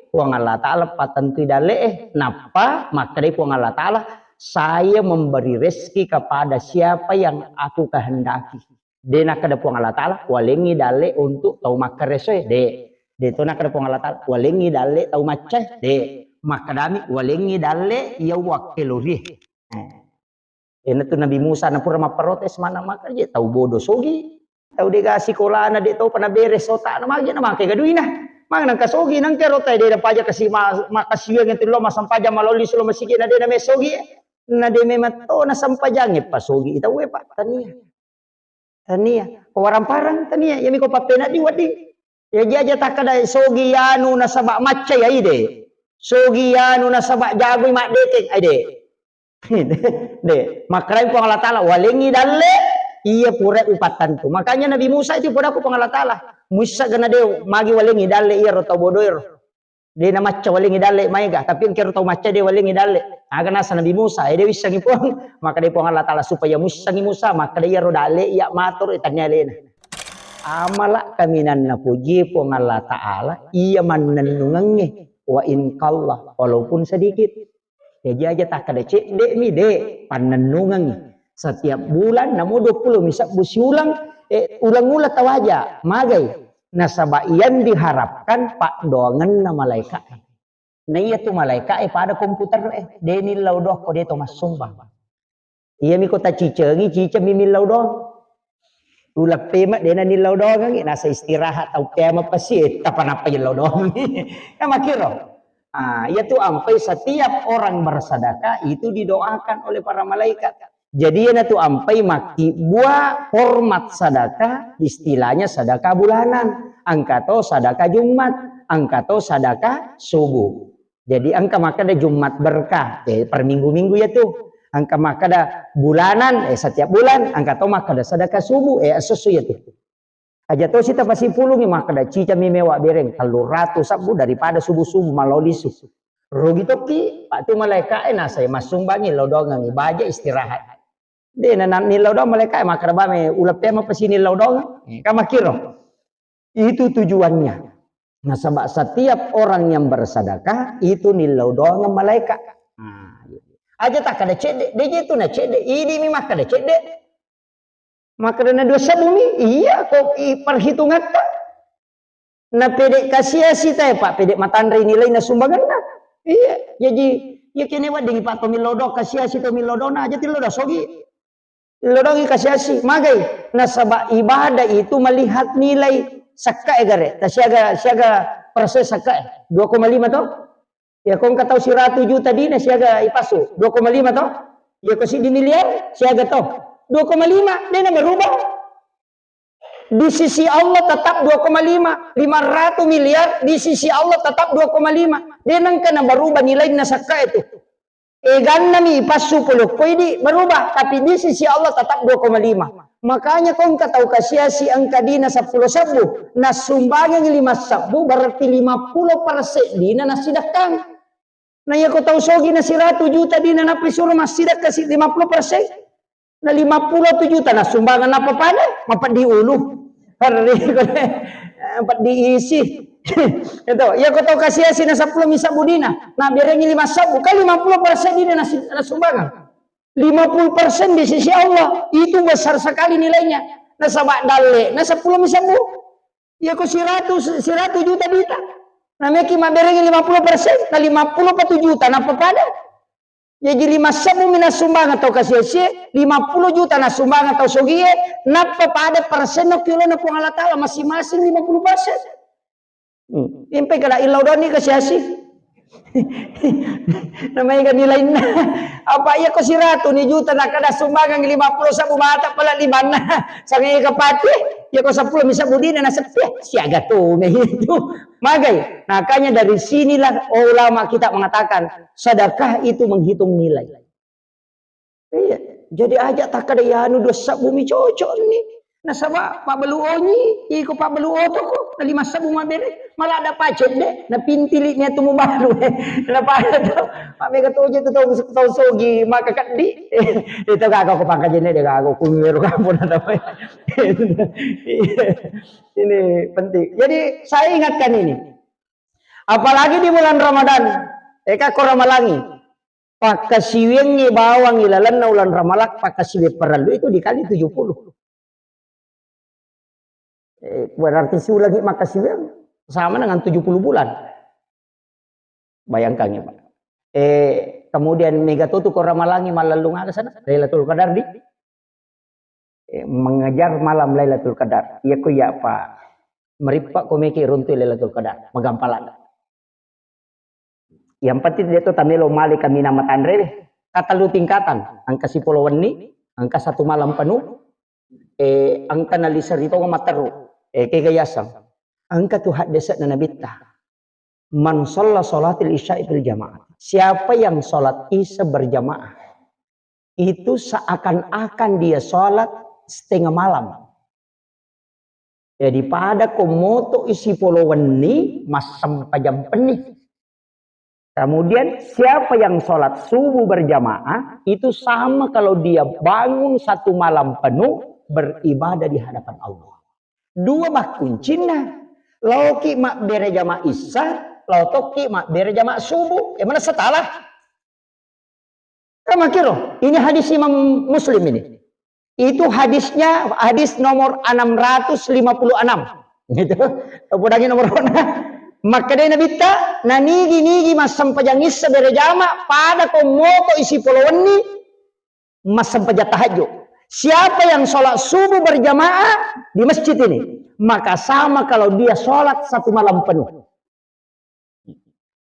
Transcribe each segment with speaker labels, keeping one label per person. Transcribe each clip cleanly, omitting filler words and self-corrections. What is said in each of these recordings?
Speaker 1: puang Allah Ta'ala patentu dale napa maka dari puang Allah Ta'ala saya memberi rezeki kepada siapa yang aku kehendaki. Dena kada puang Allah Ta'ala walengi dale untuk tau maka resoe de to nak kada puang Allah Ta'ala walengi dale tau macah de makadami walengi dale ya wakiluri. Ini tuh Nabi Musa na pura maprotes mana maka je tau bodoh sogi. Tau dia sekolah na dia tau pana beres otak na magi na make gaduina. Mang nang kasogi nang kero tay dia paja kasi makasiyo ng tilo masampaja maloli sulo masigi na dia na mesogi. Na dia memato na sampajange pasogi itaw we pa tania. Tania kawarang parang tania yami ko papena di wadi. Ya jaja takada sogi yanu na sabak macay ay de. Sogi yanu na sabak jagoy mak detek ay de. De makrai ko Allah Ta'ala walengi dalle iya pura upatan tu. Makanya Nabi Musa itu pura ku Allah Ta'ala. Musa gana deu magi walengi dalle iya ro tau bodoir. Dia na macca walengi dalle maiga tapi kero tau macca dia walengi dalle. Aga nasa Nabi Musa dia wis sangi puang maka dia puang Allah Ta'ala supaya Musa sangi Musa maka dia ro dalle iya matur itanya lena. Amala kaminan na puji puang Allah Ta'ala iya manenungange wa in kallah walaupun sedikit. Jadi aja tak kada cek dek mi dek panenungan setiap bulan namo 20 misal busi ulang ulang-ulang tawaja magai nasaba yang diharapkan pak doangan na malaikat na iya tu malaikat pada komputer deni laudoh ko deto masumbang iya mi kota cicengi cicem mi laudoh ulap pema dena ni laudoh ngi nasa istirahat tau pema pasi tapan apa yang laudoh ya makiro. Yaitu ampai setiap orang bersedekah itu didoakan oleh para malaikat. Jadi ya tu ampai maki buah hormat sedekah istilahnya sedekah bulanan, angkato sedekah Jumat, angkato sedekah subuh. Jadi angka maka ada Jumat berkah per minggu-minggu ya tuh. Angka maka ada bulanan setiap bulan, angkato maka ada sedekah subuh sesuai ya tuh. Aja to sita pasi pulungi maka da cica mi mewak bereng kalau ratu sabu daripada subuh-subuh maloli susu. Rugi toki pak tu malaikat saya masumbangi lodongan baja istirahat. De nanan ni lodong malaikat maka bame ulap tema pasi ni lodong kama kiro. Itu tujuannya. Nah sebab setiap orang yang bersedekah itu ni lodongan malaikat. Aja tak kada cede, de itu na cede, ini mi maka da cede. Maka dana dosa bumi iya kok perhitungan tak na pedek kasiasi tay pak pedek matandri nilai na sumbangan na iya jadi ya kene wa dingi pak to milodo kasiasi to milodo na aja tilodo sogi lodongi kasiasi magai na sabab ibadah itu melihat nilai sakka egare ta siaga proses sakka 2,5 to ya kong katau si 100 juta dina siaga ipasu 2,5 to ya ko si di miliar siaga to 2,5 dia nak berubah. Di sisi Allah tetap 2,5. 500 miliar di sisi Allah tetap 2,5. Dia nak kena berubah nilai nasaka itu. Ganna mi pasu puluh ko ini berubah tapi di sisi Allah tetap 2,5. Makanya kau tahu kasiasi angka dina 10 sabu. Nasumbangan 5 sabu berarti 50% dina nasidakang. Nah ya kau tahu sogi na 100 juta dina napisuruh masidak kasih 50%. Na 50 juta na sumbangan apa pada mapat diuluh mapat diisi itu ya kau tahu kasih na 10 misa budina na berengi 5 sabu kan 50% dina na sumbangan 50% di sisi Allah itu besar sekali nilainya na sabak dalle na 10 misa bu ya kau 100 juta dita na meki ma berengi 50% na 50 juta na apa pada jadi 5 sabu mina sumbang atau kasih 50 juta na sumbang atau sogie napa pada persen no kilo na pung Allah Ta'ala masing-masing 50%. Impe kada ilau doni kasih namanya kan nilai na apa iya ko si ratu ni juta na kada sumbangan 50 sabu mata pala 5 na sangai kapati ya ko 10 misa budina na sepi siaga tu itu magai makanya dari sinilah ulama kita mengatakan sedekah itu menghitung nilai iya jadi aja tak kada ya anu dosa bumi cocok ni na sama pak beluonyi iko pak beluo to ko na 5 sabu mabere malah ada pacet deh na pintiliknya tu baru na pada to mami katoje tu to sogi maka kadi itu kagak ko pangkajene de kagak kumiro kamu na dapat ini penting jadi saya ingatkan ini Apalagi di bulan Ramadan. Eka ko ramalangi. Pakasiwengi bawang ilalan na ulan ramalak pakasiwe perlu itu dikali 70. Berarti siulangi makasiweng sama dengan 70 bulan. Bayangkan ya Pak. Kemudian megatutu ko ramalangi malalung ke sana Lailatul Qadar di mengejar malam Lailatul Qadar. Iya ko ya Pak. Meripak ko meki runtuh Lailatul Qadar magampalan. Yang penting dia tuh tamelo mali kami nama tandre kata lu tingkatan angka 10 weni angka 1 malam penuh angka nalisar itu ngamateru kegayasang angka tuh hadesat na nabitta man shalla sholatil isya'i bil jamaah siapa yang sholat isya berjamaah itu seakan-akan dia sholat setengah malam jadi pada komoto isi polo weni mas sampai jam penih. Kemudian siapa yang sholat subuh berjamaah itu sama kalau dia bangun 1 malam penuh beribadah di hadapan Allah. 2 mah kuncinya. Lauki mak bere jamaah isya, lauki mak bere jamaah subuh. Mana setalah? Kamu kira? Ini hadis Imam Muslim ini. Itu hadisnya hadis nomor 656. Gitu. Apalagi nomor 6. Maka dia nabita nanigi mas sampajangis sebere jama pada komoto isi polowani mas sampajat tahajud. Siapa yang sholat subuh berjamaah di masjid ini maka sama kalau dia sholat 1 malam penuh.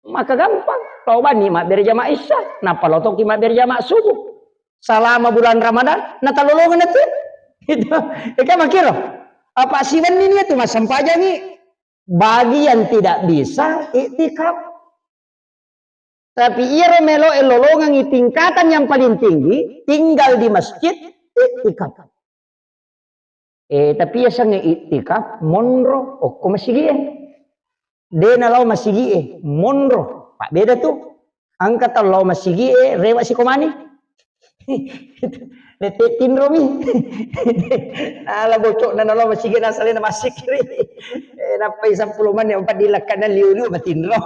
Speaker 1: Maka gampang. Kau bani mak berjamaah isya, napa lo toki mak berjamaah subuh. Selama bulan Ramadan, nata lolongan itu. Itu. Eka makiro. Apa sih ini tuh mas sampajangi? Bagi yang tidak bisa iktikaf. Tapi ia melo elolongan tingkatan yang paling tinggi tinggal di masjid iktikaf. Tapi ya sange iktikaf monro okko masigi Dena law masigi monro. Pak beda tuh. Angkat law masigi rewa si komani. Lete tinromi. Ala bocok na law masigi na salina masikri. Napay 10 man yung padilakan na liulo matinro.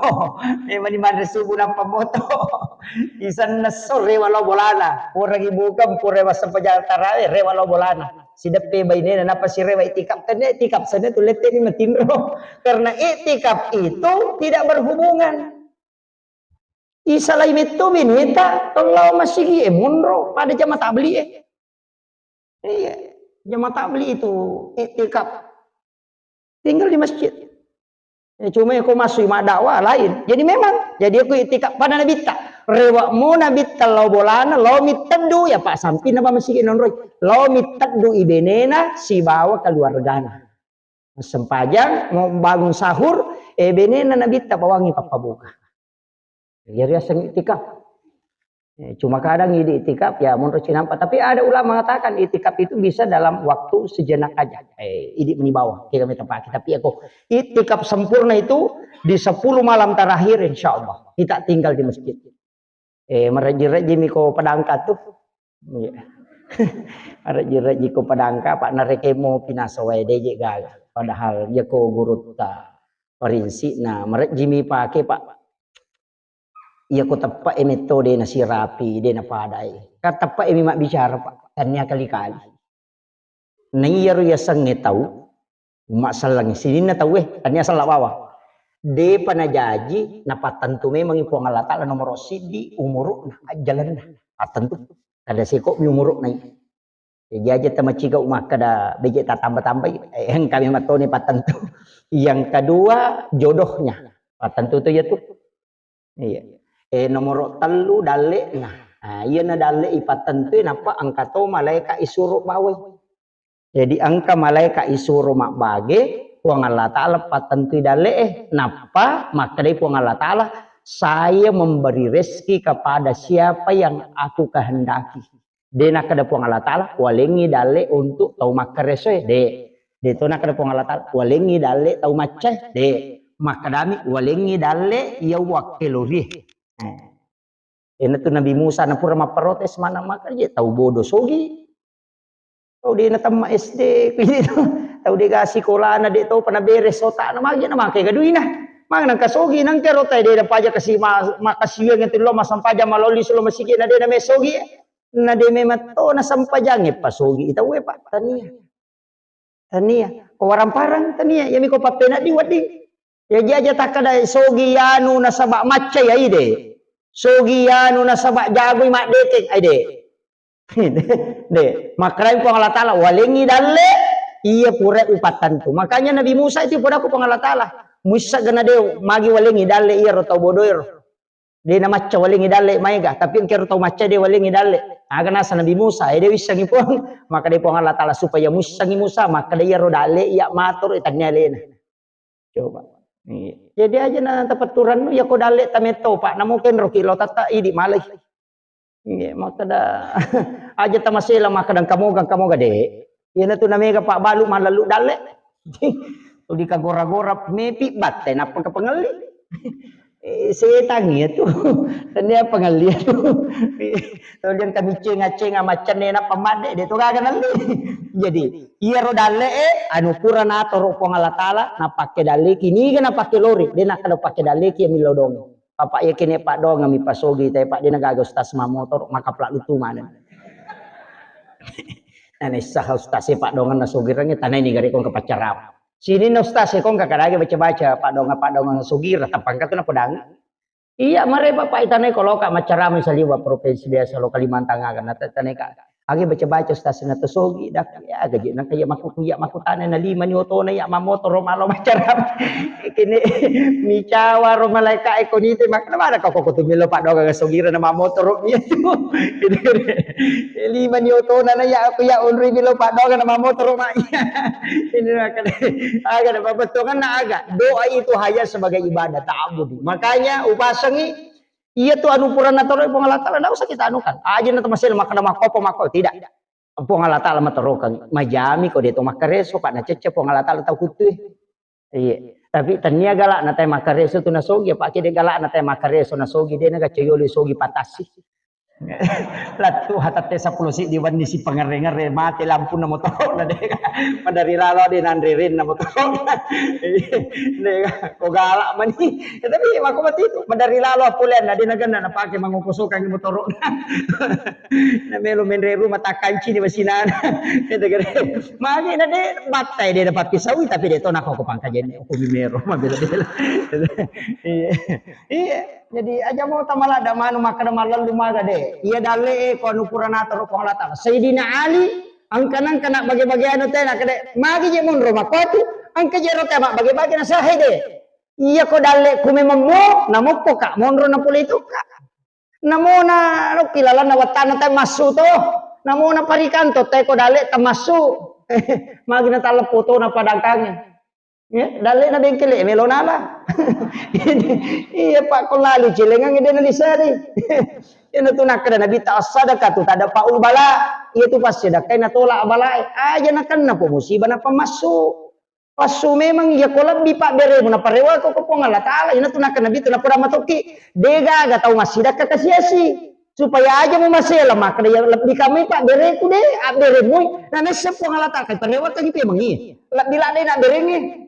Speaker 1: Mani madre subuh ng pamoto. Isan na so rewa law bolana. Pura gibukam pura rewa sa pajatara rewa law bolana. Sidape bay na napa si rewa itikap tanya itikap sana tuh lete ni matinro. Karena itikap itu tidak berhubungan. Isalay mito binita tolaw masigi munro pada jamaah tabli Iya, jamaah tabli itu itikaf. Tinggal di masjid. Cuma aku masuk mak dakwah lain. Jadi memang, jadi aku itikaf pada nabita. Rewa mo nabita law bolana, law mitadu ya Pak sampai napa masih nonroy. Law mitadu ibenena si bawa keluargana. Sempajang mau bangun sahur, benena nabita bawangi papabuka. Jadi asal itikaf. Cuma kadang ide itikaf ya menurut cinampa. Tapi ada ulama mengatakan itikaf itu bisa dalam waktu sejenak aja. Ini menibawa kita minta pakai. Tapi aku itikaf sempurna itu di 10 malam terakhir insya Allah kita tinggal di masjid. Mereji-reji miko padangka tuh. Mereji-reji ko padangka Pak nareke mo pinasaway deje gaga. Padahal ya ko gurut ta perinsi. Nah mereji mi pakai Pak. Iya ko tepat metode na si rapi dia na padai. Kata Pak mak bicara Pak, tanya kali-kali. Naiyaru ya sange tahu, mak salang sini na tahu tanya salah bawa. De panajaji na patantu memang ipo Allah Taala nomor sidi umuruk na jalan na patantu. Kada siko mi umuruk na. Jaja tamaciga umak kada beje ta tambah-tambah yang kami matone patantu. Yang kedua jodohnya. Patantu tu ya tuh. Iya. Nomor telu dale nah iya na dale ipatan tu napa angka to malaika isuro bawe jadi angka malaika isuro mak bage puang Allah Taala patan tu dale napa maka dari puang Allah Taala saya memberi rezeki kepada siapa yang aku kehendaki dena kada puang Allah Taala walengi dale untuk tau makaresoe de to na kada puang Allah Taala walengi dale tau maceh de makadami walengi dale ya wakiluri. Ini tuh Nabi Musa na pura maprotes mana maka dia tahu bodoh sogi. Tahu dia na tama SD gitu. Tahu dia ga sekolah na dia tahu pana beres otak na magi na makai gaduin na. Mang nang kasogi nang kero tay de paja kasi makasiwe ng tilo masampaja maloli sulo masigi na de na mesogi na de me mato na sampajange pasogi itawe pa tania ko warang parang tania yami ko papena di wadi ya jaja takada sogi yanu na sabak macay ay de sogi yanu na sabak jagoy mak detek ay de de makray ko ang Allah Ta'ala walingi dalle iya pure upatan tu makanya Nabi Musa itu pura ko pang Allah Ta'ala Musa gana deo magi walingi dalle iya ro tau bodoir de na macca walingi dalle maiga tapi ang kero tau macca de walingi dalle aga nasa Nabi Musa de wisangi pun maka de pong Allah Ta'ala supaya musangi Musa maka de iya ro dalle iya matur itanya lena coba jadi aja na tapaturan nu ya ko dalle tameto pak namuken ro kilo tata idi malay maka da aja tamasela maka dan kamu gade iya na tu namega pak balu malalu dalle di kagora-gora mepi batte na pagkapangali setan itu dan dia pengali itu kemudian kami cenga macan na pamade dia tu kagak nanti jadi iya rodale anu pura na toro pong Allah Ta'ala na pakai dale kini kan na pakai lori dia nak kalau pakai dale ki milodong papa ya kini pak dong ngami pasogi tay pak dia nagagos tas motor maka plak lutu mana nah sah ustaz pak dongan na sogirnya tanah ini gari kong kepacarap sini na ustaz kong kakadagi baca-baca pak dongan sugira tapangkat na pedang iya mare bapak itanay kalau kak macarami sa liwa provinsi biasa lo Kalimantan akan natanay ka agi baca-baca ustaz na tusogi dak ya gaji nang kaya makukuya makutana na 5 ni oto na ya mamotor malo macaram kini micawa ro malaika ekonite makna ka ko tumilo pak dongan sugira na mamotor niya tu 5 ni oto na ya aku ya unri bilo pak dongan na mamotor ma ini akan agak babetungan na agak doa itu hanya sebagai ibadah ta'abudi makanya upasangi iya tuh anu pura na toro pong Allah Ta'ala na usah kita anukan aja na tamasil makna mako tidak pong Allah Ta'ala matorokan majami ko dito makareso pak na cece pong Allah Ta'ala tau kutu iya tapi tania galak na tay makareso tu nasogi pak kide galak na tay makareso nasogi dia naga ceyoli sogi patasi latu hatate 10 si diwan ni si pangarengar mati lampu na motor na deka madari lalo din andririn na motor deka ko galak man ni tapi ako mati itu madari lalo pulen na dinagana na pake mangukusukan yung motor na melo menreru mata kanci ni basinan deka magi na de batay de dapat pisawi tapi de to nako ko pangkajen ko bimero mabela-bela iya jadi aja mau tamala da manu makana malal lumaga de iya dale ko anu purana taro ko Allah Ta'ala Sayyidina Ali ang kanang kana bagi-bagi anu teh na kade magi je mun roma kotu ang kajero teh mak bagi-bagi na sahe de iya ko dale kumememo namukko ka monro na pula itu ka namo na anu kilala na watana teh masu to namo na parikanto teh ko dale tamasu magi na tala foto na padangkangnya ya dale na bengkel melonala iya pak kolali cilengang ide na lisari ina tu nak na bita sadaqah tu tada paul bala iya tu pas sedekah na tolak bala aja na kan na po musibah na pamasuk pasu memang ya kolab bi pak bere na parewa ko pong Allah Ta'ala ina tu nak na bita na pura matoki dega ga tau masidaka kasiasi supaya aja mo masela maka ya lebih kami pak bere ku de bere mo na nasap pong Allah Ta'ala kay parewa tagi pe mangi bila de na berenge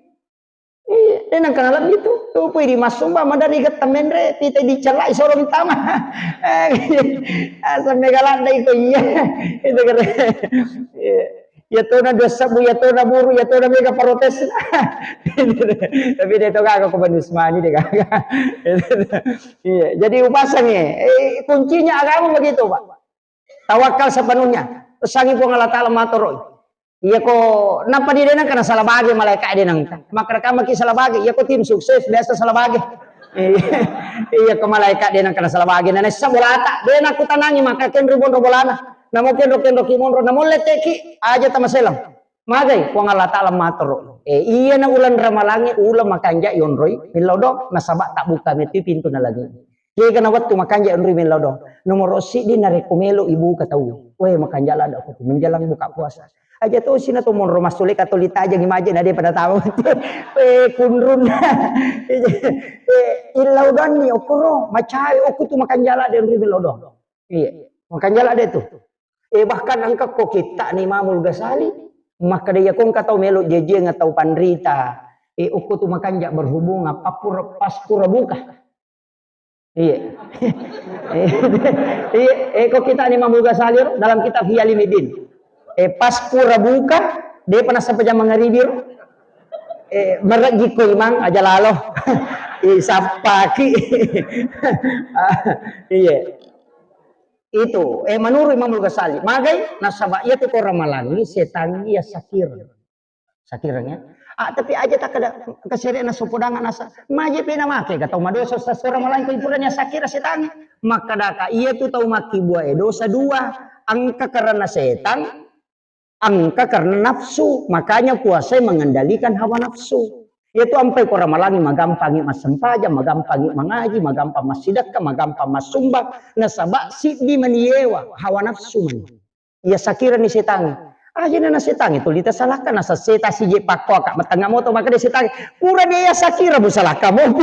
Speaker 1: iya, nang kangalap gitu. Tuh pwede masuk ba madari gat tamendre tita dicelak sorong tama. Asa megalanda iko iya. Itu kata. Ya to na dosa bu ya to na buru ya to na mega protes. Tapi dia to kagak ko banusmani deh kagak. Iya, jadi upasang kuncinya agama begitu, Pak. Tawakal sepenuhnya. Sangi po Allah Ta'ala matur. Iya ko napa di denang kana salah bagi malaikat denang maka kama ki salah bagi iya ko tim sukses biasa salah bagi iya ko malaikat denang kana salah bagi nana sabolata denang ku tanangi maka ken ribon robolana namo ken ki monro namo leteki aja tamaselang magai ko Allah Ta'ala matur iya na ulan ramalangi ulam makanja yonroy milodo nasaba tak buka meti pintu na lagi iya kana waktu makanja yonroy milodo nomor si di narekomelo ibu katau we makanja lada ko menjelang buka puasa aja tuh sina tuh mon rumah sulik atau lita aja gimaje na dia pada tahu kunrun ilaudon ni okoro macai oku tuh makan jala dan ribil lodong iya makan jala dia tuh bahkan angka kok kita nih Imamul Ghazali maka dia kong katau melo jeje ngatau pandrita Uko tu makanja berhubung apa pas pura buka. Iya. Kok kita ni Mamul Ghazali dalam kitab Hiyalimidin. Pas pura buka, dia pernah sampai jam mengaribir. Meragi ko imang aja lalo. Sapaki. Iya. Itu menurut Imam Ghazali magai nasaba ia tu ramalan ni setan ia sakirnya tapi aja tak ada keserian sopodangan asa maje pena make kata madosa sasora malan ko ipuranya sakira setan maka daka ia tu tahu maki buah dosa dua angka karena setan angka karena nafsu makanya puasa mengendalikan hawa nafsu. Itu ampai ko ramalangi magampangi masempaja, magampangi mangaji, magampang masidakka, magampang masumbang, nasaba si di maniewa hawa nafsu man. Ia sakira ni setangi. Aja na setangi tu lita salahkan nasa seta si je pakko kak matanga moto maka dia setangi. Pura dia sakira bu salahka mo.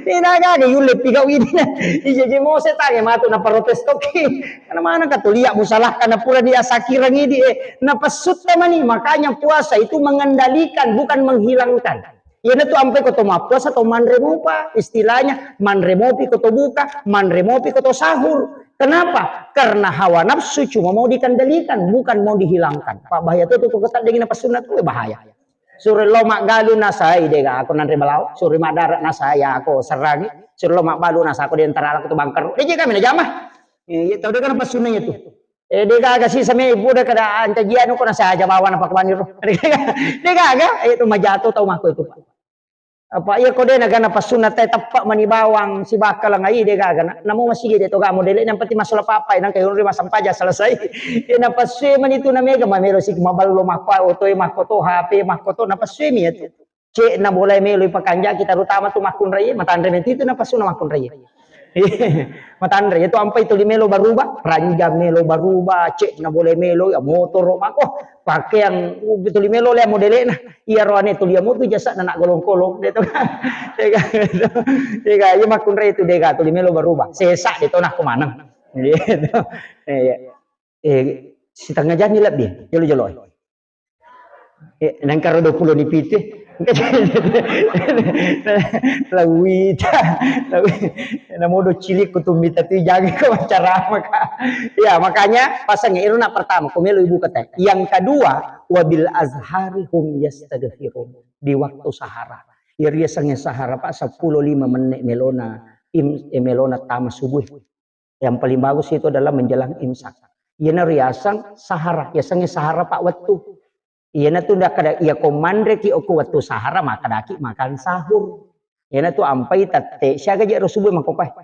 Speaker 1: Ninaga ni yule pigaw ini na. Ije mo setangi matu na protes toki. Kana mana ka tuliak bu salahkan na pura dia sakira ngidi napasut naman ni makanya puasa itu mengendalikan bukan menghilangkan. Yan itu ampe ko to mapuas atau manremopa istilahnya manremopi ko to buka manremopi ko to sahur. Kenapa? Karena hawa nafsu cuma mau dikendalikan bukan mau dihilangkan. Pak bahaya tu ketat dengan apa sunat tu bahaya. Suri lomak galu nasai dega aku nanti balau suri madarat nasaya aku serangi suri lomak balu nasa aku di antara aku tu bangker. Dia kami na jamah. Tahu dia kan apa sunatnya tu. Dega agak sih sama ibu dah kada antajian ko nasa jabawan apa kawan itu. Dega agak itu majato tau mako itu Pak. Apa iya kode na gana pasunat tay tapak manibawang si bakal lang ay dega gana namo masige dito ga modele nang pati masula papay nang kayo rin masampaja selesai ina paswe man itu na mega mamelo sig maballo makwa otoy makoto HP makoto na paswe mi itu ce na boleh melo ipakanja kita rutama tu makun raye matandre itu na pasuna makun raye matandre itu ampai itu limelo baruba ranjang melo baruba cek na boleh melo ya motor mako pakai yang betul limelo le modele na iya roane tu liamu tu jasa na nak golong-golong itu dega iya makun raye itu dega tu limelo baruba sesak itu nah kemana gitu si tengah jani lebih jolo-jolo nang karo 20 ni pitih lawita na modo cilik kutumita tu jaga ke cara maka ya makanya pasangnya itu nak pertama komelo ibu kata yang kedua wabil azhari hum yastaghfirun di waktu sahara ya ria sange sahara pak 10-5 menit melona melona tama subuh yang paling bagus itu adalah menjelang imsak ya riasang sahara ya sange sahara pak waktu iya na tu ndak kada iya komandre ki oku waktu sahara maka daki makan sahur. Iya na tu ampai tate siaga je subuh makopai.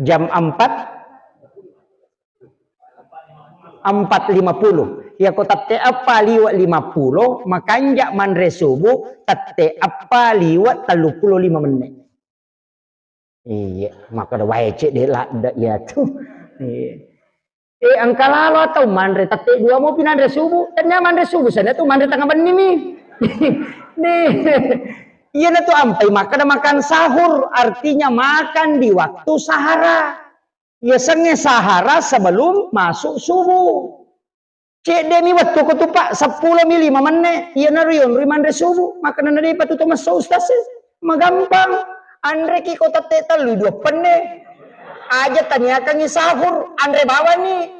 Speaker 1: Jam 4:50. Ya ko tate apa liwat 50 makanja mandre subuh tate apa liwat 35 menit. Iya, maka da wae cek de la ya tu. Iya. Angka lalu atau mandre tapi dua mau pinandre subuh dan mandre subuh sana tuh mandre tengah benih nih iya na tuh ampai makan sahur artinya makan di waktu sahara ya senge sahara sebelum masuk subuh cek demi waktu ko tuh Pak 10 mili mamane iya na rion mandre subuh makanan dari patuh masuk ustaz magampang andre ki kota teta lu 2 pene aja tanyakan ni sahur andre bawa nih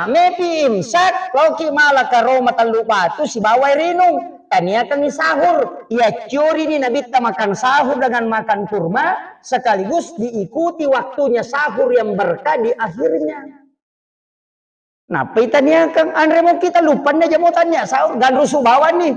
Speaker 1: mepi imsak loki malah karo matalupa tu si bawa rinung tanyakan ni sahur ya curi ni nabita makan sahur dengan makan kurma sekaligus diikuti waktunya sahur yang berkah di akhirnya nah tanyakan andre mau kita lupa aja mau tanya sahur gandrusu bawa nih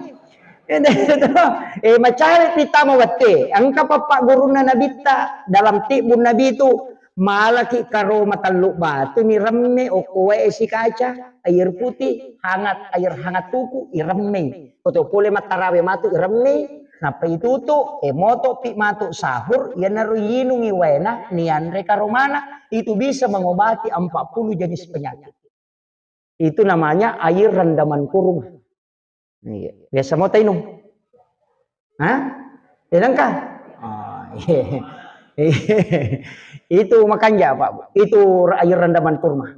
Speaker 1: macari kita mawate angka papa guruna nabita dalam tibun nabi itu malaki karo mataluk batu ni remme o kowe si kaca air putih hangat air hangat tuku iremme koto pole matarawe matu iremme napa itu tu moto pi matu sahur ya naruyinungi wena ni andre karo mana itu bisa mengobati 40 jenis penyakit itu namanya air rendaman kurma biasa mau tainum kah itu makanya Pak itu air rendaman kurma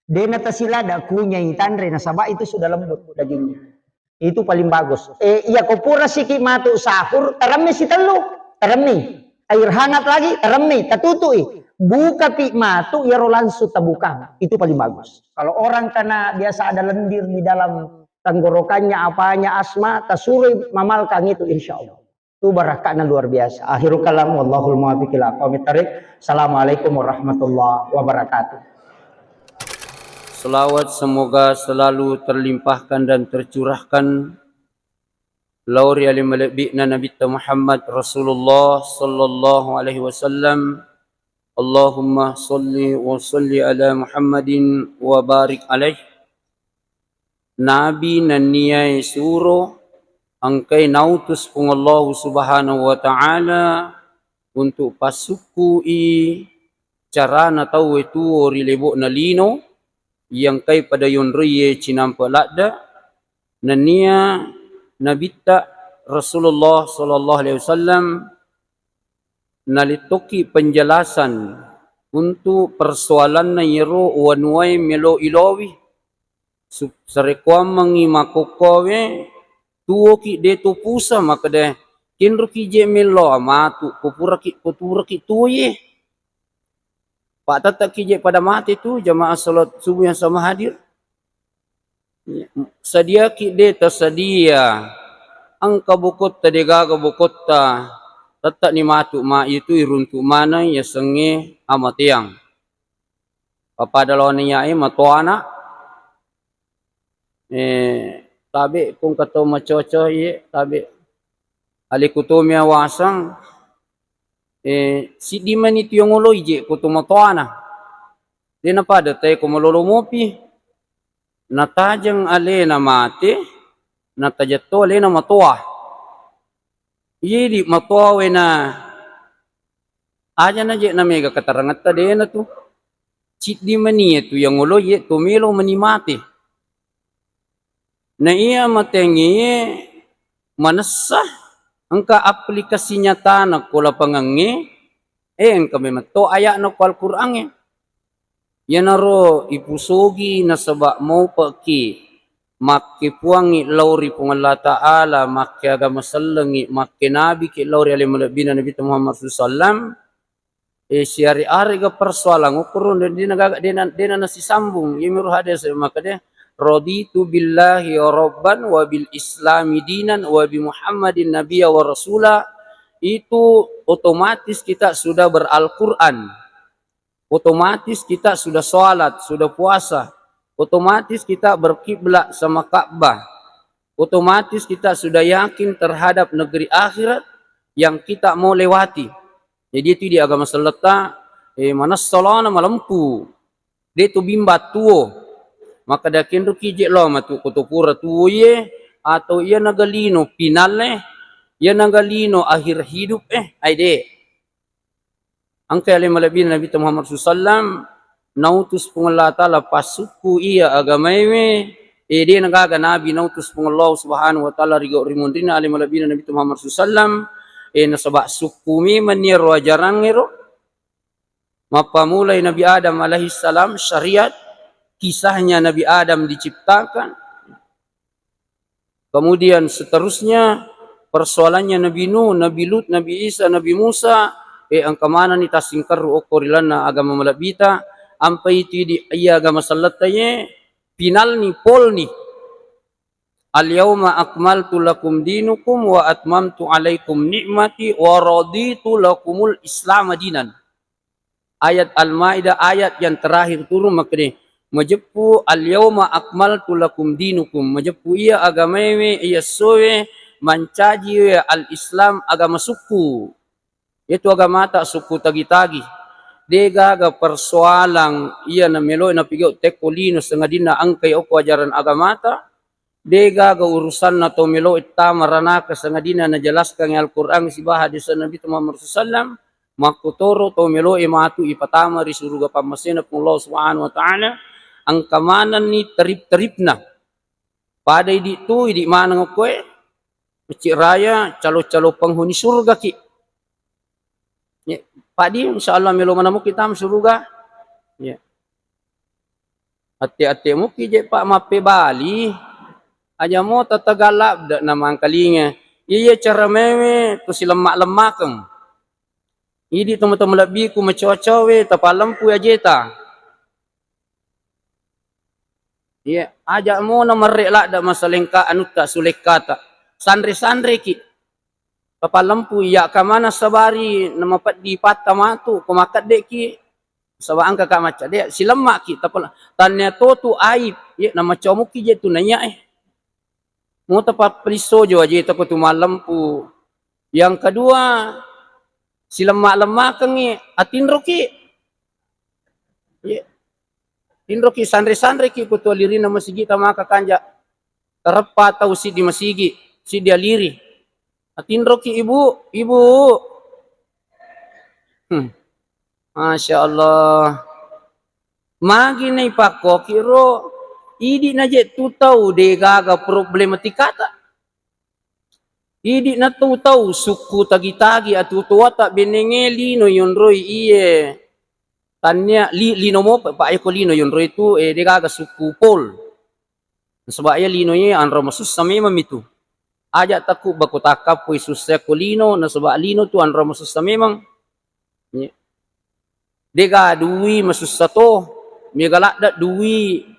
Speaker 1: dena tasilada kunyai tandre nasaba itu sudah lembut dagingnya Itu paling bagus. Iya ko pura siki matu sahur, tarami si telu, tarami. Air hangat lagi, tarami, tatutui. Buka pi matu, ya rolansu tabuka. Itu paling bagus. Kalau orang karena biasa ada lendir di dalam tenggorokannya, apanya asma, tasuri mamalkan itu insya Allah. Itu barakahnya luar biasa. Akhirul kalam, wallahul muwaffiq ila aqwamit thoriq. Assalamualaikum warahmatullahi wabarakatuh.
Speaker 2: Selawat semoga selalu terlimpahkan dan tercurahkan lauri alim malabikna Nabi Muhammad Rasulullah sallallahu alaihi wasallam. Allahumma salli wa salli ala Muhammadin wa barik alaih. Nabi nan niyai suruh angkai nautus kung Allah subhanahu wa ta'ala untuk pasukui cara na tau itu ori lebok na lino yang kay pada yon riye cinampa lakda nania nabita Rasulullah sallallahu alaihi wasallam nalitoki penjelasan untuk persoalan na yero wanuai melo ilowi sarekwam mangimakokowe tuo ki de tu pusa makade kinru ki je melo amatu kupura ki tuye Pak Tata kijek pada mati tu jamaah salat subuh yang sama hadir. Sedia kide tersedia. Angka bukot tadega ke bukot ta. Tetap ni matu ma itu iruntuk mana ya senge amatiang. Papada lawan nyai matuana. Tabe kung kato macoco ye tabe. Alikutumia wasang. Si di man itu yung ulo ije ko tumatuana. Di na pada tayo kumalulumopi. Natajang ale na mati. Natajato ale na matuwa. Iye di matuwa we na. Aja na je na mega katarangat ta de na tu. Si di man itu yung ulo ije tumilo manimati. Na iya matengi manasah. Angka aplikasi nyata na kula pangangi, ang kami mato ayak na kual Qur'an yan naro ipusugi na sabak mo paki, makipuangi lauri pong Allah Ta'ala, makiagama salangi, makinabi ki lauri alim malabina Nabi Muhammad SAW, siyari-ari ka persoalan, ukurun, di na nasisambung, yamiru hadis, maka dia, raditu billahi rabban wa bil islami dinan wa bi muhammadin nabiyya wa rasula. Itu otomatis kita sudah beral-Quran, otomatis kita sudah sholat, sudah puasa, otomatis kita berkiblat sama Ka'bah, otomatis kita sudah yakin terhadap negeri akhirat yang kita mau lewati. Jadi itu di agama selata mana salana malampu dia tu bimbat tuo maka dakin ruki je lo matu kutupura tuye atau ia nagalino pinale ia nagalino akhir hidup aide angka alim malabin Nabi Muhammad SAW nautus pung Allah Ta'ala pasuku ia agamaiwe dia nagaga nabi nautus pung Allah subhanahu wa ta'ala rigo rimundina alim malabin Nabi Muhammad SAW nasabak sukumi maniro ajarang ngero mapamulai Nabi Adam alaihi salam syariat kisahnya Nabi Adam diciptakan. Kemudian seterusnya persoalannya Nabi Nuh, Nabi Lut, Nabi Isa, Nabi Musa. Ang kamana ni tasingkar okorilana agama malabita. Ampai itu di iya agama salataya. Final ni pol ni. Al-yawma akmaltu lakum dinukum wa atmamtu alaikum ni'mati wa raditu lakumul islam dinan. Ayat Al-Maidah ayat yang terakhir turun makanya. Majepu al-yawma akmaltu lakum dinukum. Majepu iya agamawe iya sowe mancaji al-Islam agama suku. Itu agama tak suku tagi-tagi. Dega ga persoalang iya na melo na pigo tekolino sengadina angkay o ajaran agama ta. Dega ga urusan na to melo ita marana ka sengadina na jelaskan Al-Qur'an si hadis Nabi Muhammad sallallahu makutoro to melo imatu ipatama ri suruga pamasena pung Allah Subhanahu wa ta'ala. Ang kamanan ni terip-terip na. Pada itu, di mana ngokwe, Masjid Raya, calo-calo penghuni surga ki. Ya, padi, insyaAllah melo mana mo kita surga. Ya. Hati-hati mo ki, je pak mape Bali. Aja mo tatagalab da namang kalinga. Iya cara meme tu si lemak-lemakeng. Idi teman-teman lebih ku macawa-cawe tapalampu aja ta. Iya, aja mo na marek da masalengka anut ka sulekata. Sandre-sandre ki. Papalampu iya ka mana sabari na mapat di pata matu kumakat dek ki. Sawaan ka maca dek si lemak ki tapal tanya to tu aib. Iya na macawa mo ki je tu nanya Mau tepat periso jo aja itu tu malampu. Yang kedua, si lemak-lemak kengi atinro ki. Tinro ki sandre-sandre ki kutu liri na masigi maka kanja. Terepa tau si di masigi, si dia liri. Atinro ki ibu. Masya Allah. Magi na ipako kiro. Idi na je tu tahu de gaga problematika ta. Idi na tu tahu suku tagi-tagi atu tua tak benengeli no yonroi iye. Tanya lino mo pa ko lino yonroi tu de gaga suku pol. Sebab ya lino ye anro masus sami mamitu. Aja taku baku takap pui susah ko lino na sebab lino tu anro masus sami memang. Dega duwi masus sato. Megalak dak duwi.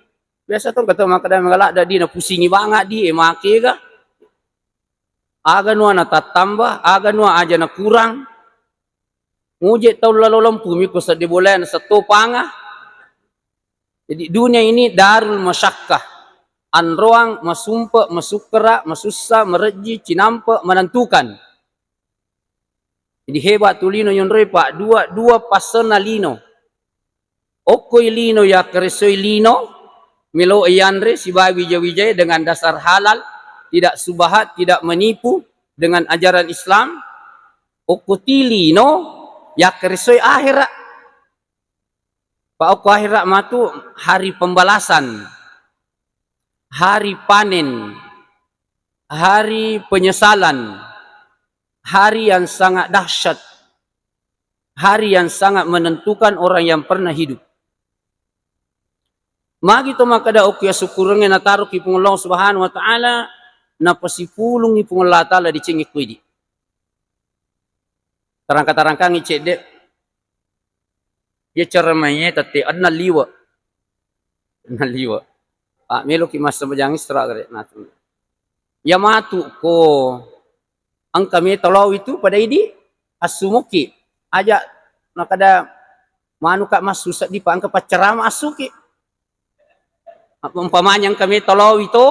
Speaker 2: Biasa tu kata makadam megalak dak di na pusingi banget di make ga. Aga nua na tatambah, aga nua aja na kurang. Muje tau lalu lampu mi ko sa di bolan sato panga. Jadi dunia ini darul masyakkah. Anroang masumpa, masukra, masussa, mereji, cinampa, menentukan. Jadi hebat tu lino yonroi pak dua pasana lino. Okoi lino ya keresoi lino. Milo iyanre si bayi wijaya dengan dasar halal. Tidak subahat, tidak menipu dengan ajaran Islam. Okutili no ya keresoi akhirat. Pak oko akhirat matu hari pembalasan, hari panen, hari penyesalan, hari yang sangat dahsyat, hari yang sangat menentukan orang yang pernah hidup. Magi to makada okia syukurnya na taruh ki Allah Subhanahu wa taala na pasipulung ni Allah taala di cengi kuidi. Tarangka-tarangka ngicek dek. Ya cara mainnya tete adna liwa. Na liwa. Pak melo ki mas samajang istra gare natu. Ya matu ko ang kami tolaw itu pada idi asumuki aja nakada manu ka mas susah di pa ang kapacarama asuki. Umpamanya yang kami tolaw itu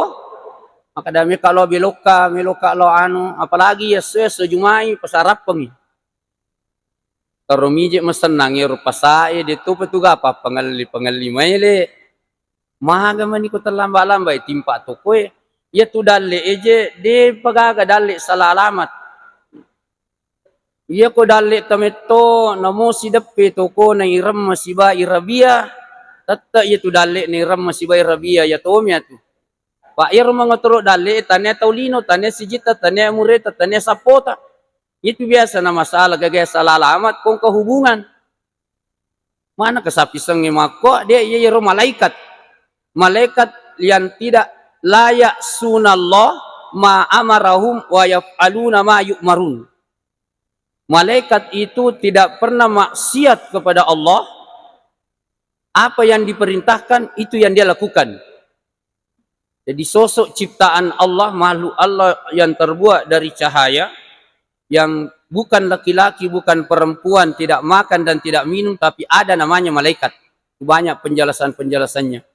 Speaker 2: maka dami kalau beloka lo anu apalagi ya sejumai pasarap kami karomije masenangi rupa saya itu petuga apa pengali maile mahaga mani ko terlamba-lamba timpa to koe ya tu dalle eje de pagaga dalle salah alamat iya ko dalle tameto namo sidappe to ko na iram masiba irabia tatta iya tu dalle ni ram masiba irabia ya to mi atu Pak ir mga turo dali, tanya taulino, tanya sijita, tanya mureta, tanya sapota. Itu biasa na masalah gagaya salah alamat kung kahubungan. Mana kesapisang ni mako, dia iya malaikat. Malaikat yang tidak layak sunallah ma amarahum wa yaf'aluna ma yu'marun. Malaikat itu tidak pernah maksiat kepada Allah. Apa yang diperintahkan itu yang dia lakukan. Jadi sosok ciptaan Allah, makhluk Allah yang terbuat dari cahaya, yang bukan laki-laki, bukan perempuan, tidak makan dan tidak minum, tapi ada namanya malaikat. Banyak penjelasan-penjelasannya.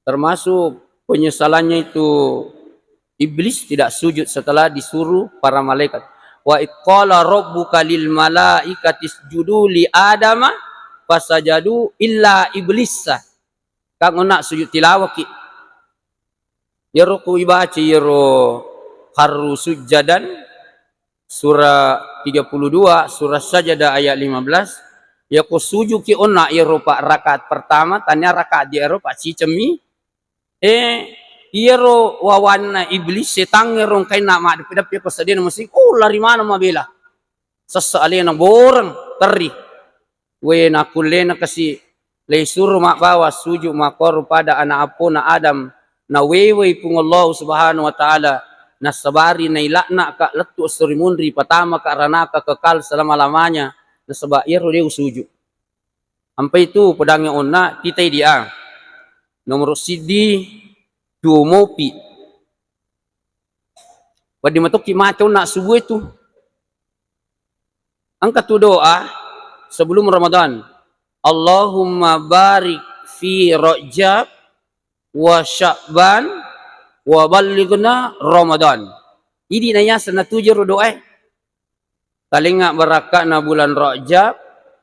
Speaker 2: Termasuk penyesalannya itu iblis tidak sujud setelah disuruh para malaikat. Wa iqala rabbuka lil malaikati isjudu li adama fasajadu illa iblisa. Kang nak sujud tilawah ki. Yaro ku ibaca yaro haru sujadan surah 32 surah sajadah ayat 15. Ya ku sujud ki ona yaro pak rakaat pertama tanya rakaat di yaro pak cicemi. Yaro wawana iblis setang yaro kay nak mak dapet ko sadin musik. Lari mana mabela. Sesali na borang teri. We na kulena kasi Lai suruh mak bawa sujud makor pada anak apuna Adam na wewe pung Allah subhanahu wa ta'ala na sabari na ilakna ka letu surimunri patama ka ranaka kekal selama-lamanya na sabair dia usuju. Sampai itu pedangnya onna kita dia nomor sidi dua mopi pada matoki macam nak subuh itu angkat tu doa sebelum Ramadan. Allahumma barik fi Rajab wa Sya'ban wa ballighna Ramadan. Ini nanya sana tujuh doa. Kalinga barakat na bulan Rajab,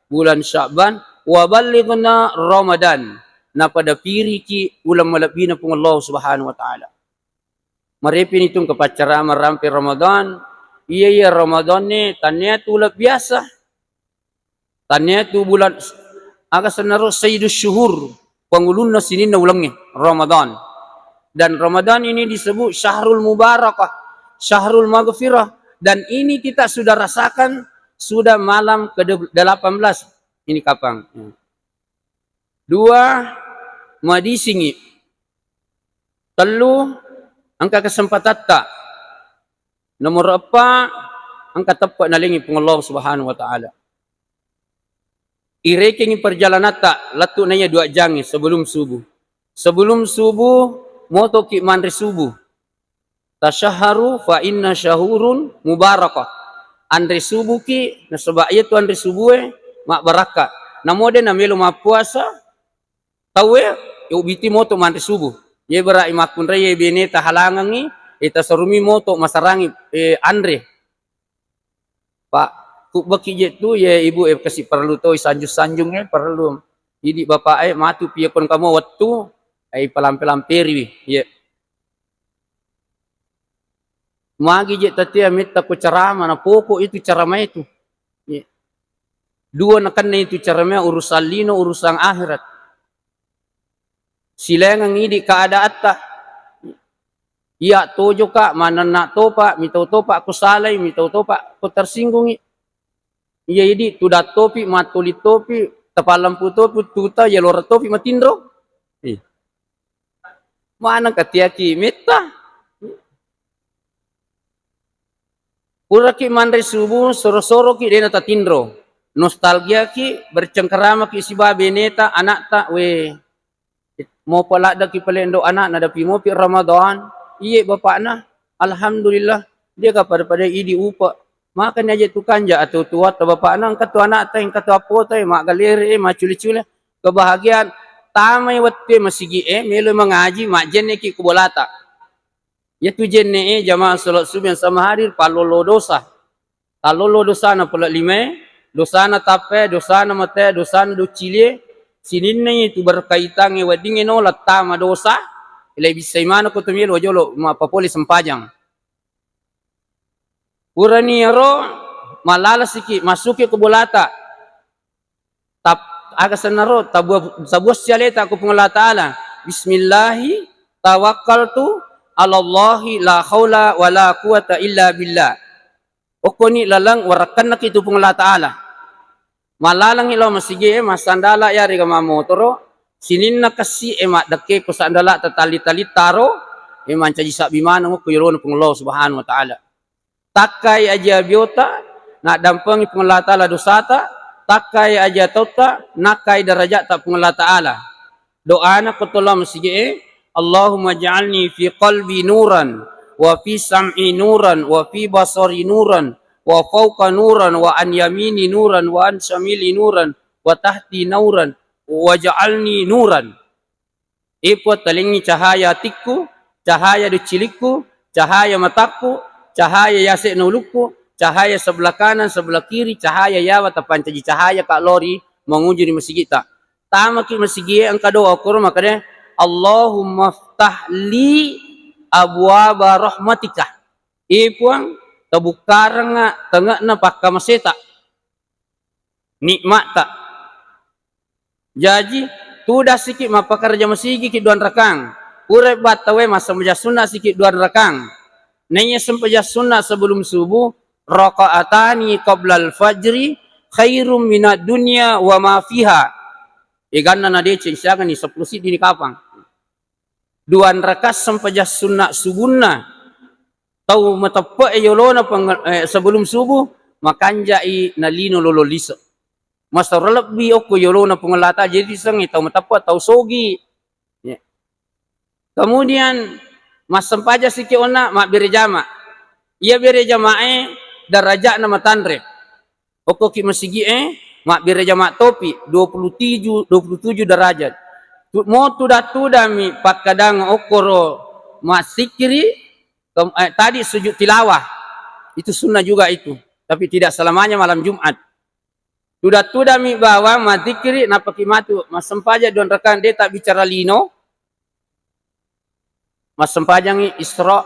Speaker 2: bulan Sya'ban wa ballighna Ramadan. Na pada piri ki ulam malabina pung Allah Subhanahu wa taala. Marepin itong kapacara marampi Ramadan. Iya Ramadan ni tanya tu lah biasa. Tanya tu bulan agak senaro Sayyidus Syuhur. Pangulun na sinin na ulangnya Ramadan. Dan Ramadan ini disebut Syahrul Mubarakah, Syahrul Maghfirah. Dan ini kita sudah rasakan sudah malam ke-18. Ini kapan? 2 madisingi. 3 angka kesempatan tak. Nomor 4 angka tepat nalingi pung Allah Subhanahu wa taala. Ireking perjalanan tak latu nanya 2 jam sebelum subuh. Sebelum subuh moto ki mandri subuh. Tasyaharu fa inna syahurun mubarakah. Andri subuh ki na sebab itu andri subuh mak barakat. Namo de na melo ma puasa tawe ubiti moto mandri subuh. Ye bara imakun raya bene ta halangan ni eta sarumi moto masarangi andre. Pak ku baki je tu ye ibu kasih perlu tu sanjung-sanjungnya perlu. Jadi bapak matu piakon kamu waktu palam-pelamperi ye. Magi je tati minta ku ceramah na pokok itu ceramah itu. Ye. 2 nakan itu ceramah urusan lino urusan akhirat. Silengang ini keadaan tak. Iya tojo kak mana nak topa mitau topa aku salai mitau topa aku tersinggung. Iya ini tuda topi matuli topi tepalampu topi tuta ya lor topi matindro. Mana katiaki meta. Uraki mandri subuh soro-soro ki dena tatindro. Nostalgia ki bercengkerama ki si babe neta anak tak we. Mau pala da ki pelendo anak na dapi mo pi Ramadan. Iye bapak na alhamdulillah dia pada idi upa. Makan aja tukang ja atau tua atau bapak na angkat tu anak tay angkat tu apa tay mak galeri mak culi-culi kebahagiaan tamai watte masigi melo mengaji mak jenne ki kubolata. Ya tu jenne jamaah salat subuh sama hari palolo dosa. Palolo dosa na pula 5 dosa na tape dosa na mate dosa na ducile sinin na itu berkaitan wading no latama dosa. Ilai bisa imano ko tumilo jolo mapapoli sempajang. Purani ro malala siki masuki ke bolata. Tap aga sanaro tabuas sialeta ko pung Allah taala. Bismillahi tawakkaltu ala Allahi la haula wala quwata illa billah. Okoni lalang warakan nak itu pung Allah taala. Malalang ilo masige masandala yari ka mamotoro. Sinin na kasi emak dake ko sandala tatali-tali taro eman caji sabimana mo kuiron pung Allah Subhanahu wa taala. Takai aja biota nak dampangi pung Allah taala dosata, takai aja tota nakai darajat ta pung Allah taala. Doana ko tolong sige Allahumma ja'alni fi qalbi nuran wa fi sam'i nuran wa fi basari nuran wa fawqa nuran wa an yamini nuran wa an shamili nuran wa tahti nuran waj'alni nuran. Ipo talingi cahaya tikku, cahaya ducilikku, cahaya mataku, cahaya yasek nuluku, cahaya sebelah kanan, sebelah kiri, cahaya yawa tapancaji cahaya kak lori menguji di masjid kita. Tama ki masjid angka doa kur makanya Allahumma ftah li abwaba rahmatika. Ipuang tabukarang tengah na pakka maseta. Nikmat tak. Jadi tudah sikit mapakarja masigi ki 2 rakang. Urep batawe masa maja sunnah sikit 2 rakang. Nanya sempaja sunnah sebelum subuh rakaatani qablal fajri khairum minad dunya wa ma fiha. Iganna na dece siaga ni 10 sit dini kapang. 2 duan rakas sampaja sunna subuhna tau matapa yolona sebelum subuh makanjai nalino lololiso masa lebih oko yolona pengelata jadi sengi tau matapa tau sogi ya. Kemudian mas sampaja siki ona mak bere jama ia bere jamae daraja nama tanre oko ki masigi mak bere jama topi 27 derajat mo tuda mi pak kadang okoro masikiri tadi sujud tilawah itu sunnah juga itu tapi tidak selamanya malam Jumat tuda mi bawa mazikri napaki matu mas sempaja don rekan dia tak bicara lino mas sempajangi Isra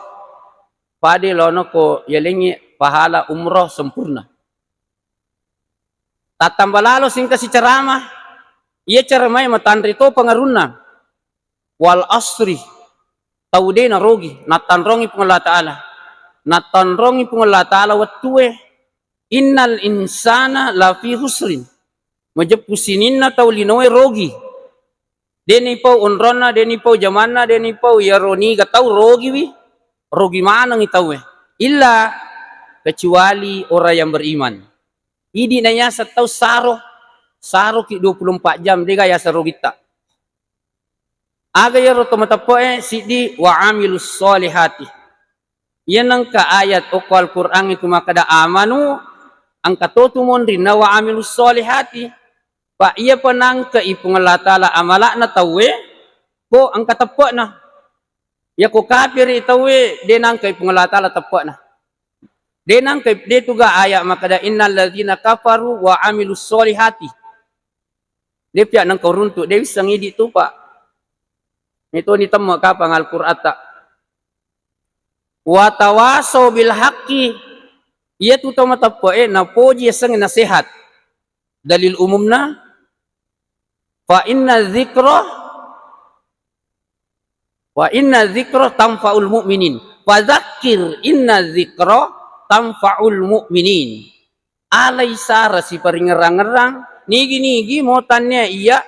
Speaker 2: pade lono ko yelengi pahala umroh sempurna tatambah lalu singka si ceramah ia ceramai matandri to pengaruna wal asri taudena rogi natanrongi pengelah ta'ala natanrongi pengelah ta'ala wattuwe innal insana lafi husrin majepusininna taulinowe rogi deni pau unrona deni pau jamanna deni pau yaroni gatau rogi wi rogi mana ngitawe illa kecuali orang yang beriman idi nanya setau saro ki 24 jam dia ya saro kita aga ya roto matapoe sidi wa amilus solihati yan ang ka ayat o Al-Quran itu makada amanu ang katotumon rin na wa amilus solihati pa iya panang ka ipungalatala amala na tawe ko ang katapo na ya ko kafir itawe denang ka ipungalatala tapo na denang ka detuga ayat makada innal ladzina kafaru wa amilus solihati depya nang koruntu dewi sangidi tu pak itu ni temu kapang Al-Quran tak wa tawasaw bil haqqi ia tu tama tapo na poji sang nasihat dalil umumna fa inna dzikra tanfa'ul mu'minin wa dzakir inna dzikra tanfa'ul mu'minin alaysa rasi paringerang-erang nigi motannya iya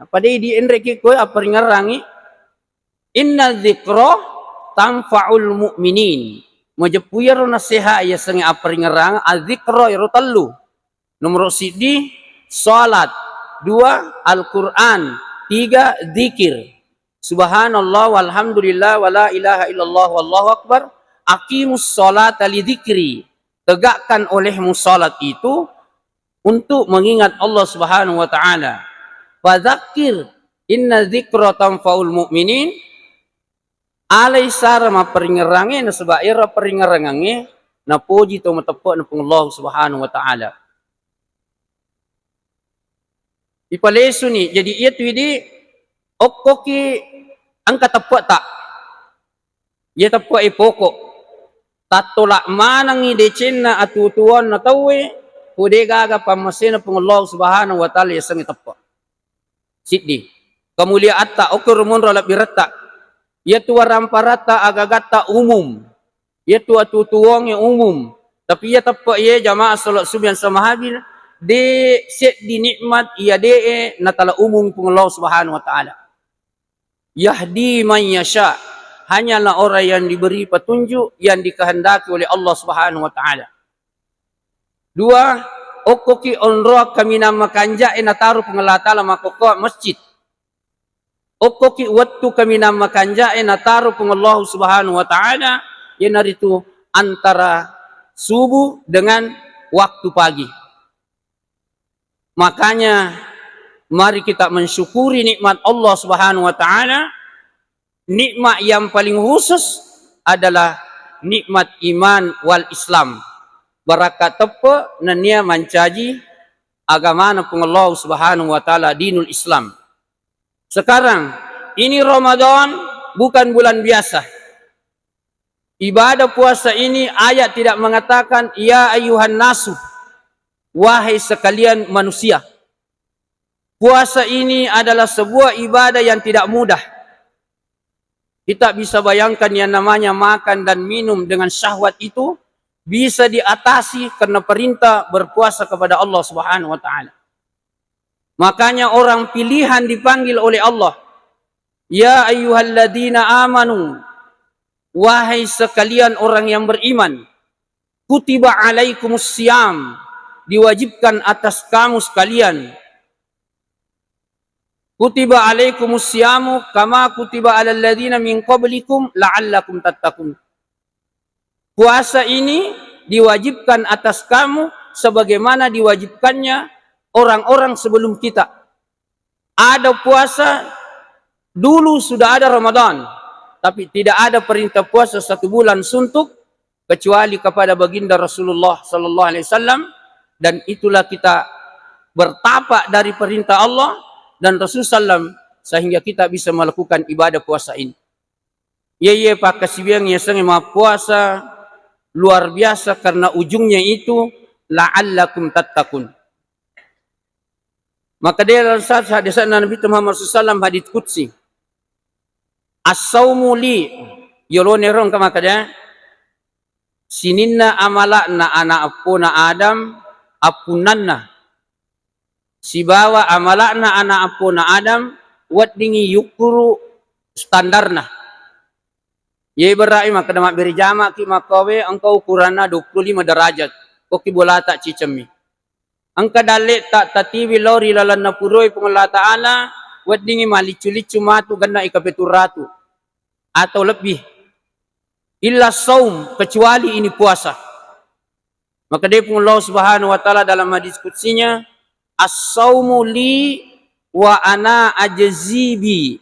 Speaker 2: pada di enreki ko aparingerangi inna dzikra tanfa'ul mu'minin majepuyar nasihat ya sangi aparingerang adzikra yaro tallu nomor sidi salat 2 Al-Quran 3 dzikir subhanallah walhamdulillah wala ilaha illallah wallahu akbar aqimus salata li dzikri tegakkan olehmu salat itu untuk mengingat Allah Subhanahu wa taala fadzakir inna dzikra tanfa'ul mu'minin alaisara ma peringerange na sebaira peringerange na puji to matepok na Allah Subhanahu wa taala ipalesu ni jadi ia tu di okkoki ang katapok tak ia tapok pokok tatolak manangi decenna atutuan na tawe kude gaga pamasena Allah Subhanahu wa taala yang tapok siddi kemuliaan tak okur munro labirata ia tu ramparata agagata umum ia tu atutuang yang umum tapi ia tapok ia jamaah salat subuh yang samahabil de set di nikmat ia de natala umum Allah Subhanahu wa taala yahdi man yasha hanyalah orang yang diberi petunjuk yang dikehendaki oleh Allah Subhanahu wa taala 2 okoki onroa kami nama kanja nataru pengelatala makoko masjid okoki wattu kami nama kanja nataru Allah Subhanahu wa taala yang itu antara subuh dengan waktu pagi. Makanya mari kita mensyukuri nikmat Allah Subhanahu wa taala. Nikmat yang paling khusus adalah nikmat iman wal Islam. Barakat tepa nania mencaji agama Allah Subhanahu wa taala dinul Islam. Sekarang ini Ramadan bukan bulan biasa. Ibadah puasa ini ayat tidak mengatakan ya ayuhan nasu wahai sekalian manusia. Puasa ini adalah sebuah ibadah yang tidak mudah. Kita bisa bayangkan yang namanya makan dan minum dengan syahwat itu bisa diatasi karena perintah berpuasa kepada Allah Subhanahu wa taala. Makanya orang pilihan dipanggil oleh Allah. Ya ayyuhalladzina amanu, wahai sekalian orang yang beriman, kutiba alaikumus siyam, diwajibkan atas kamu sekalian. Kutiba alaikumus siyamu kama kutiba alal ladzina min qablikum la'allakum tattaqun. Puasa ini diwajibkan atas kamu sebagaimana diwajibkannya orang-orang sebelum kita. Ada puasa, dulu sudah ada Ramadan, tapi tidak ada perintah puasa 1 bulan suntuk kecuali kepada baginda Rasulullah sallallahu alaihi wasallam, dan itulah kita bertapak dari perintah Allah dan Rasulullah SAW sehingga kita bisa melakukan ibadah puasa ini. Ye Pak kasibiang ya sange ma puasa luar biasa karena ujungnya itu la'allakum tattaqun. Maka dia dalam hadis Nabi Muhammad SAW hadis qudsi. As-saumu li yolone ron kama kada sininna amalakna anak apuna Adam apunanna sibawa amalakna anak apuna Adam wadingi yukuru standarna. Ye berai maka damak beri jamak ki makawe engkau ukurana 25 derajat. Koki bola tak cicemi. Angka dalek tak tatiwi lori lalan napuroi pengelola ta'ala wadingi malicu-licu matu ganda ikapeturatu atau lebih. Illa saum, kecuali ini puasa. Maka dia pun Allah Subhanahu wa taala dalam hadis qudsinya, as-saumu li wa ana ajzibi.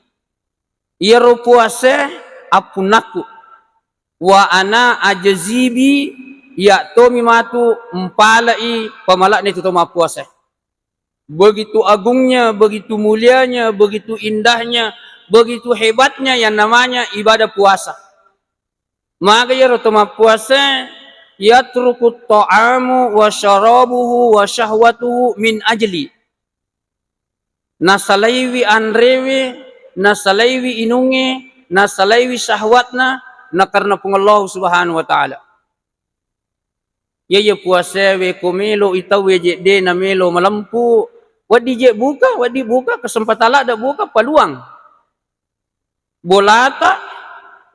Speaker 2: Iro puasa apunaku wa ana ajzibi ya tomi matu empalai pamalak ni tu ma puasa. Begitu agungnya, begitu mulianya, begitu indahnya, begitu hebatnya yang namanya ibadah puasa. Maka ya rotoma puasa yatruku ta'amu wa syarabuhu wa syahwatuhu min ajli. Nasalaiwi anrewe, nasalaiwi inunge, nasalaiwi syahwatna na karena pengallahu Subhanahu wa taala. Ya puasa we komelo itaw we de na melo malampu. Wadi je buka kesempatan lah ada buka peluang. Bolata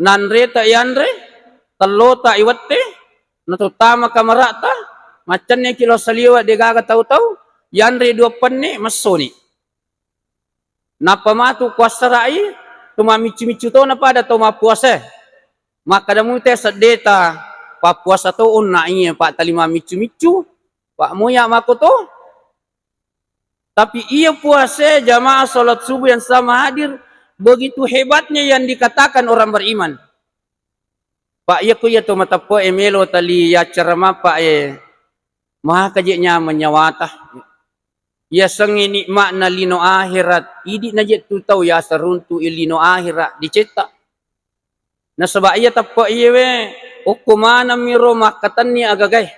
Speaker 2: nanre ta yanre telota iwate natutama kamarata macannya kilo saliwa de gaga tahu-tahu yanre 2 penne masoni. Napa matu kuasa rai tuma micu-micu to na pada tuma puasa. Maka damu te sedeta pa puasa to unna iya pak talima micu-micu pak muya makoto. Tapi ia puasa jamaah salat subuh yang sama hadir begitu hebatnya yang dikatakan orang beriman. Pak ya kuya to matapo emelo tali ya cerama pak maha kajeknya menyawatah. Ya sengi nikmat na lino akhirat idi najet tu tau ya seruntu ilino akhirat dicetak. Na sebab ia tapo iya we ukumana miro makatan ni agagay.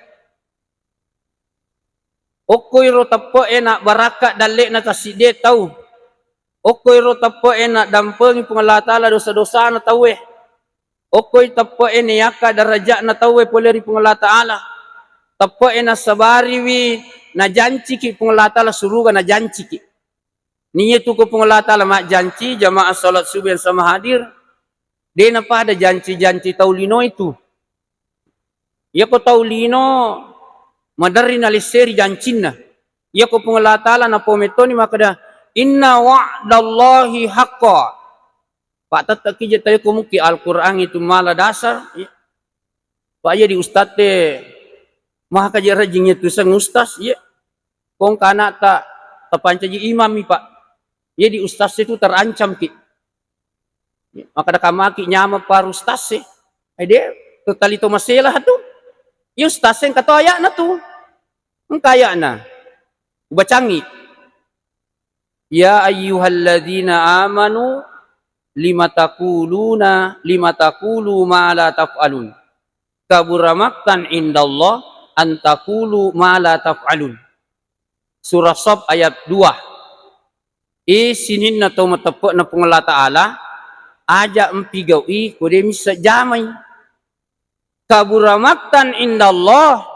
Speaker 2: Okoy ro tapo nak baraka dalek na taside tau. Okoy ro tapo nak dampeng pengelah taala dosa-dosa na tawe. Okoy tapo yaka darajat na tawe poleri pengelah taala. Tapo na sabari wi na janci ki pengelah taala suruga na janci ki. Niye tu ko pengelah taala mak janci jamaah salat subuh yang sama hadir. Dia napa ada janci-janci taulino itu. Ya ko taulino madari na liseri jancinna. Ya ko pengelah taala na pometoni maka dah inna wa'dallahi haqqa. Pak tatak kija tayo kumuki Al-Quran itu mala dasar. Ya. Pak ya di ustaz te maha kaja rajingnya tu sang ustaz ya. Kong kana tak tapancaji imam mi pak. Ya di ustaz itu terancam ki. Ya. Maka dah kamaki nyama par ustaz se. Dia totali to masalah tu. Ya ustaz yang kata ayak na tu. Engkaya na. Ubacangi. Ya ayyuhalladzina amanu lima taqulu ma la taf'alun. Kabura maqtan indallah an taqulu ma la taf'alun. Surah Shaf ayat 2. Sinin na to matapok na pengelah taala aja empigawi kude misa jamai. Kabura maqtan indallah.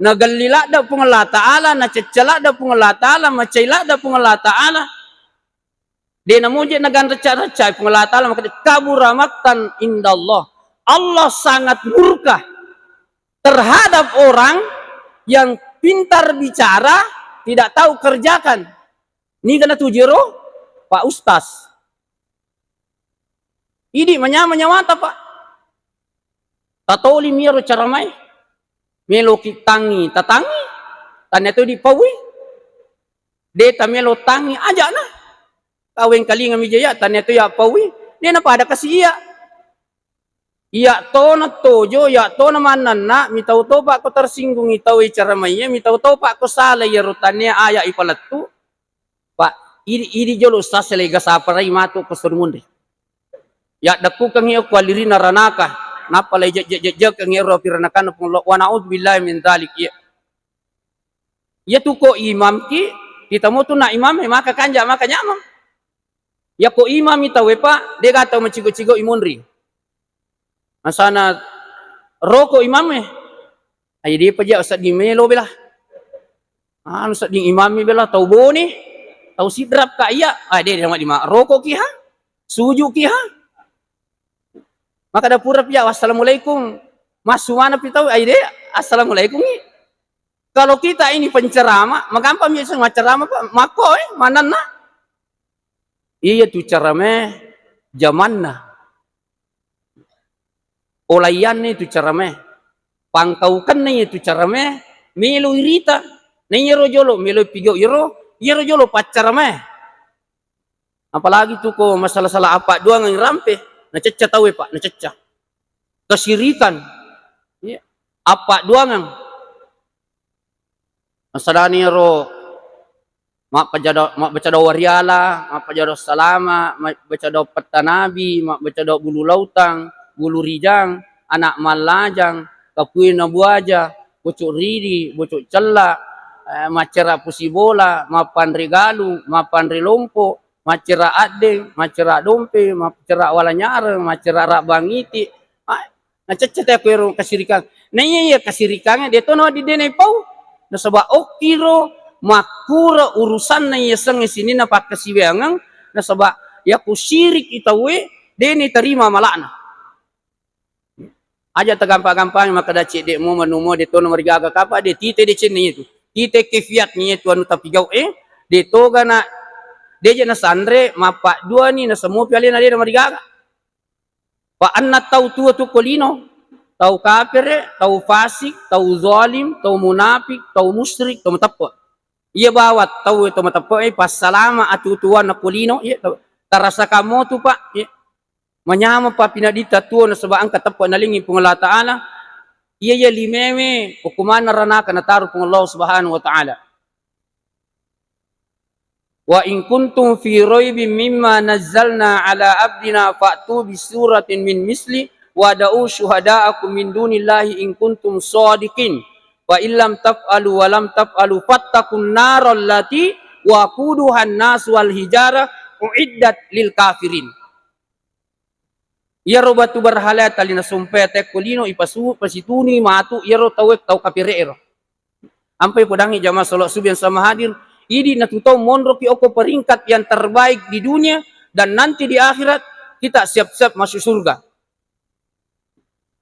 Speaker 2: Nagalila da pengelah taala, nacecela da pengelah taala, macaila da pengelah taala. Dia namun je nagan recah-recah pengelah ta'ala maka dia kabura maktan indallah. Allah sangat murka terhadap orang yang pintar bicara, tidak tahu kerjakan. Ini kena tujero Pak Ustaz. Ini menyamata Pak. Tatoli miro caramai. Melo kitangi tatangi. Tanya tu di pawi. Deta melo tangi aja na. Kaweng kali ngami jaya tanya tu ya pawi. Dia napa ada kasih iya. Iya to na tojo, ya to na manan na, mitau to Pak ko tersinggung itau caramai ya, mitau to Pak ko salah ya rutannya aya ipalatu. Pak, ini jolo sa selega saparai matu ko surmundi. Ya daku kang iyo kwaliri naranaka. Napa lay jek kang iyo piranakan wa na'ud billahi min dzalik ya. Ya tu ko imam ki, kita mo tu na imam maka kanja maka nyamam. Ya ko imam itawe Pak, dia kata macigo-cigo imunri. Masana roko imam ay dia pa dia usad di melo bela. Anu usad di imam bela tau boni, tau sidrap ka iya. Ay dia di ma roko ki ha. Suju ki ha. Maka da pura pia wassalamualaikum. Mas sumana pitau ay dia assalamualaikum ni. Kalau kita ini penceramah, magampang biasa maceramah Pak, mako manan na. Iya tu carame zamanna. Olayan itu carame. Pangkaukan na itu carame. Melo irita. Na yero jolo. Melo pigo yero. Yero jolo pacarame. Apalagi tu ko masalah-salah apa doang yang rampe. Naceca tahu Pak. Naceca. Kesirikan. Ya. Apa doang yang. Masalah ni yero. Mak baca doa wariala. Mak baca doa salama. Mak baca doa petanabi. Mak baca doa bulu lautang. Bulu rijang, anak malajang, kapuin na buaja, bocok ridi, bocok celak, macera pusibola, mapan regalu, mapan relompo, macera adeng, macera dompe, macera walanyara, macera rabangiti. Ngacecet aku kasirikan. Nah iya kasirikannya dia tuh no di dene pau. Na sabab okiro makura urusan na iya sang sini na pak kasiwangang na sabab ya ku sirik itawe dene terima malakna. Aja tergampang-gampang maka dah cik dek mu menumo de tono mergaga kapa de tite de cin itu. Tite kefiat ni tu anu tapi gau de to gana de je na sandre mapa dua ni na semua piali na de mergaga. Wa anna tau tu kolino, tau kafir, tau fasik, tau zalim, tau munafik, tau musyrik, tau matappo. Ia bawa tau itu matappo pas salama atu tuan na kolino ia tarasa kamu tu Pak. Menyama pa pinadita tuo na sabaan katapwa na lingi punga ta'ala iya limeme hukuman na ranaka na taro punga Allah subhanahu wa ta'ala wa in kuntum fi raibin mimma nazzalna ala abdina fa'tu bi suratin min misli wa da'u syuhada'akum min dunillahi in kuntum shadiqin wa illam taf'alu wa lam taf'alu fattakun naral lati wa quduhan nas wal hijara uiddat lil kafirin. Yaro batu berhala talina sumpete kulino ipasu pasituni matu yaro tawek tau kapirero. Ampai podangi jamaah salat subuh yang sama hadir, ini natutau monro ki oko peringkat yang terbaik di dunia dan nanti di akhirat kita siap-siap masuk surga.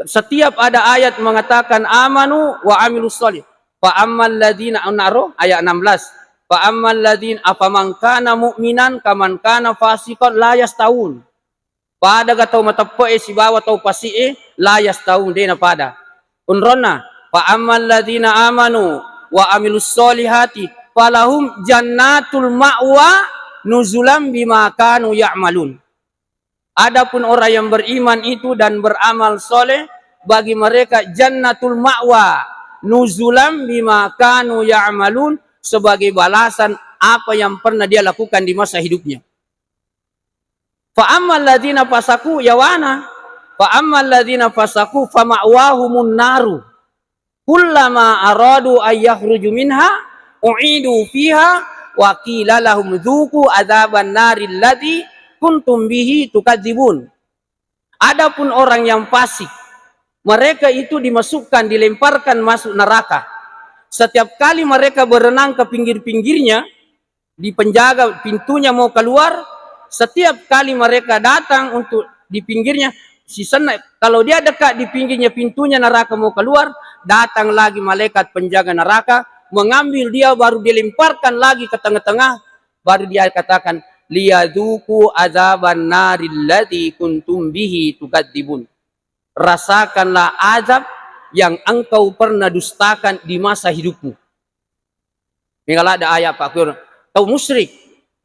Speaker 2: Setiap ada ayat mengatakan amanu wa amilus sholih. Fa ammal ladzina anaro ayat 16. Fa ammal ladzina afaman kana mu'minan kaman kana fasiqan la yastawun. Pada gatau matapoe si bawa tau pasi layas tahu dena pada. Unrona fa ammal ladzina amanu wa amilus solihati falahum jannatul ma'wa nuzulam bima kanu ya'malun. Adapun orang yang beriman itu dan beramal soleh bagi mereka jannatul ma'wa nuzulam bima kanu ya'malun sebagai balasan apa yang pernah dia lakukan di masa hidupnya. Fa ammal ladzina fasaku yawana fa ammal ladzina fasaku fa ma'wahumun naru kullama aradu ay yakhruju minha u'idu fiha wa qila lahum dzuqu adzaban naril ladzi kuntum bihi tukadzibun. Adapun orang yang fasik mereka itu dimasukkan dilemparkan masuk neraka. Setiap kali mereka berenang ke pinggir-pinggirnya di penjaga pintunya mau keluar setiap kali mereka datang untuk di pinggirnya, si sana, kalau dia dekat di pinggirnya pintunya neraka mau keluar, datang lagi malaikat penjaga neraka, mengambil dia baru dilemparkan lagi ke tengah-tengah, baru dia katakan, liyaduku azaban naril ladzi kuntum bihi tukadzibun. Rasakanlah azab yang engkau pernah dustakan di masa hidupmu. Tinggal ada ayat Pak Kur. Tahu musyrik.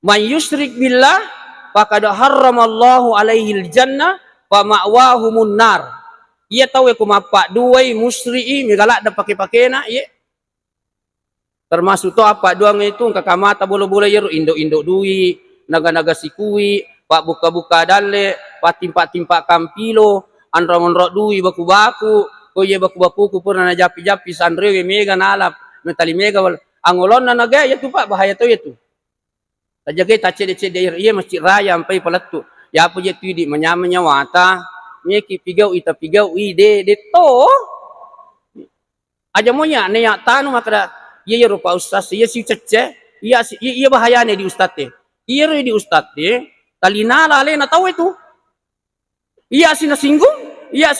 Speaker 2: Man yusyrik billah faqad harramallahu alaihil jannah wa ma'wahumun nar. Ia tahu aku mapak duai musyrik migala ada pakai-pakai na ye. Termasuk to apa doang itu kakamata bolo-bolo yeru indo-indo dui, naga-naga sikui, pak buka-buka dalle, pak timpak-timpak kampilo, anra-monro dui baku-baku, ko ye baku-baku ku purna na japi-japi sanrewe mega nalap, metali mega wal angolon na naga ya tu pak bahaya tu ya tu. Tajage tacede-cede iya masjid raya sampai pelatu. Ya apa je tu di menyamanya wata, meki pigau ita pigau ide de to. Aja monya ne ya tanu makada iya rupa ustaz iya si cece iya bahaya nih di ustaz teh iya di ustaz teh talina lale na tahu itu iya sina singgung iya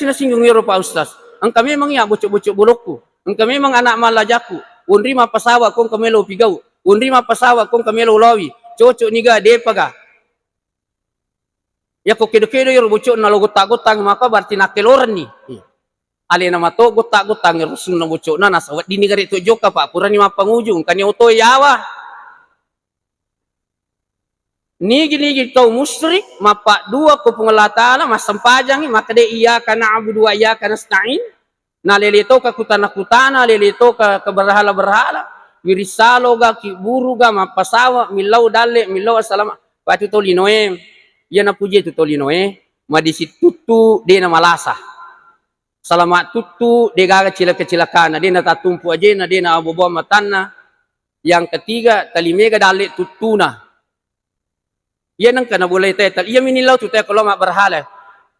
Speaker 2: rupa ustaz engkau memang ya bocok-bocok bulukku engkau memang anak malajaku unri ma pasawa kong kamelo pigau unri ma pasawa kong kamelo lawi cocok niga depaga ya kok kedo-kedo ya bocok na logot-gotang maka berarti nakeloran nih ali nama to gotak-gotang rusun na bocok na nasawat di negara itu joka pak purani ma pangujung kan oto yawa nigi tau musyrik mapa dua ko pengelatala mas sempajang maka de iya kana abudu wa iya kana nasta'in na lelito ka kutana lelito ka berhala wirisalo ga ki buru ga mapasawa milau dalle milau salama patu to linoe ya na puje to linoe ma disitutu de na malasa salamat tutu degaga kecelakaan dia nak tumpu aja na dia nak abobo matana yang ketiga talimega dalik tutuna ia nang kana boleh tetal ia minilau tu teh kalau mak berhala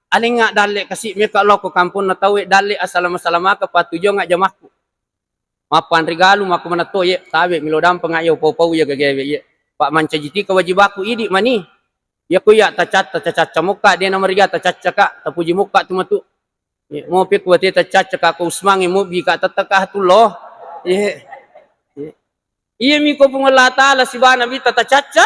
Speaker 2: aling ngak dalik kasih mereka lo ko kampung na tawe dalik assalam ka patujo ngak jamaku mapan regalu maku mana to ye tabe milo dampang ayo pau ya gagewe ye pak manca jiti kewajibaku idi mani ya ku ya tacat muka dia nama riga tacat ka tapuji muka tu matu mau pik buat kita caca aku usmangi mau bika tetekah tu loh iya mi ko pungala taala si bana bita caca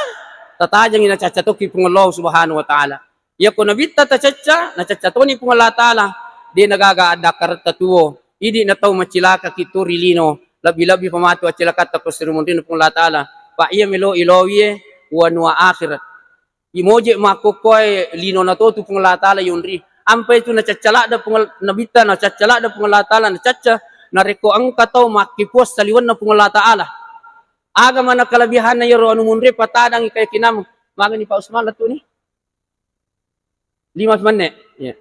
Speaker 2: tatajang ina caca to ki pungalo subhanahu wa taala iya ko nabita caca na caca to ni pungala taala di nagaga ada karta tuo idi na tau macilaka kitu rilino labi-labi pamatu acilaka ta ko sirumundin pungala taala pa iya melo ilowie wa nu akhirat imoje makokoy lino na to tu pungala taala yunri ampai itu nacacala da nabita nacacala da pengelatala nacaca nareko angka tau makipuas saliwan na pengelata ala aga mana kelebihan na yaro anu munre patadang kay kinam magani pa Usman latu ni 5 menit ya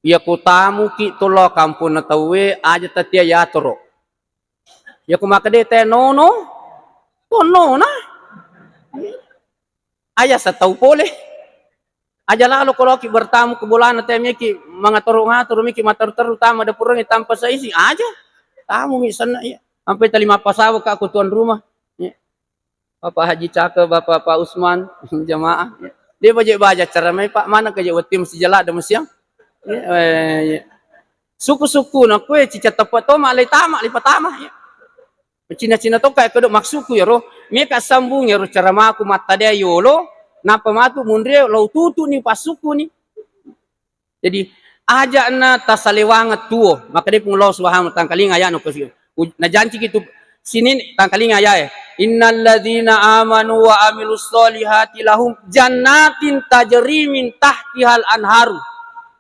Speaker 2: ya ko tamu ki tolo kampun na tawe aja tatia ya toro ya ko makade te no na aya sa tau pole aja lalu kalau ki bertamu ke bulan temi ki ngatur miki matur terutama ada purang tanpa saisi aja tamu mi sana ya sampai terima pasawa ka aku tuan rumah ya. Bapak Haji Caka Bapak Pak Usman jamaah ya. Dia baca cara mai Pak mana ke Jawa Timur sejala ada musiang ya. Suku-suku na kue cica tepat to malai tama lipat tama ya Cina-Cina to kayak kedok maksuku ya roh meka sambung ya roh cara maku mata dia yolo napa matu mundre lau tutu ni pasuku ni jadi aja na tasalewangat tuo maka dia pun Allah subhanahu wa ta'ala kalinga ya no kasi na janji gitu sinin tangkalinga ya innal ladzina amanu wa amilus solihati lahum jannatin tajri min tahtihal anharu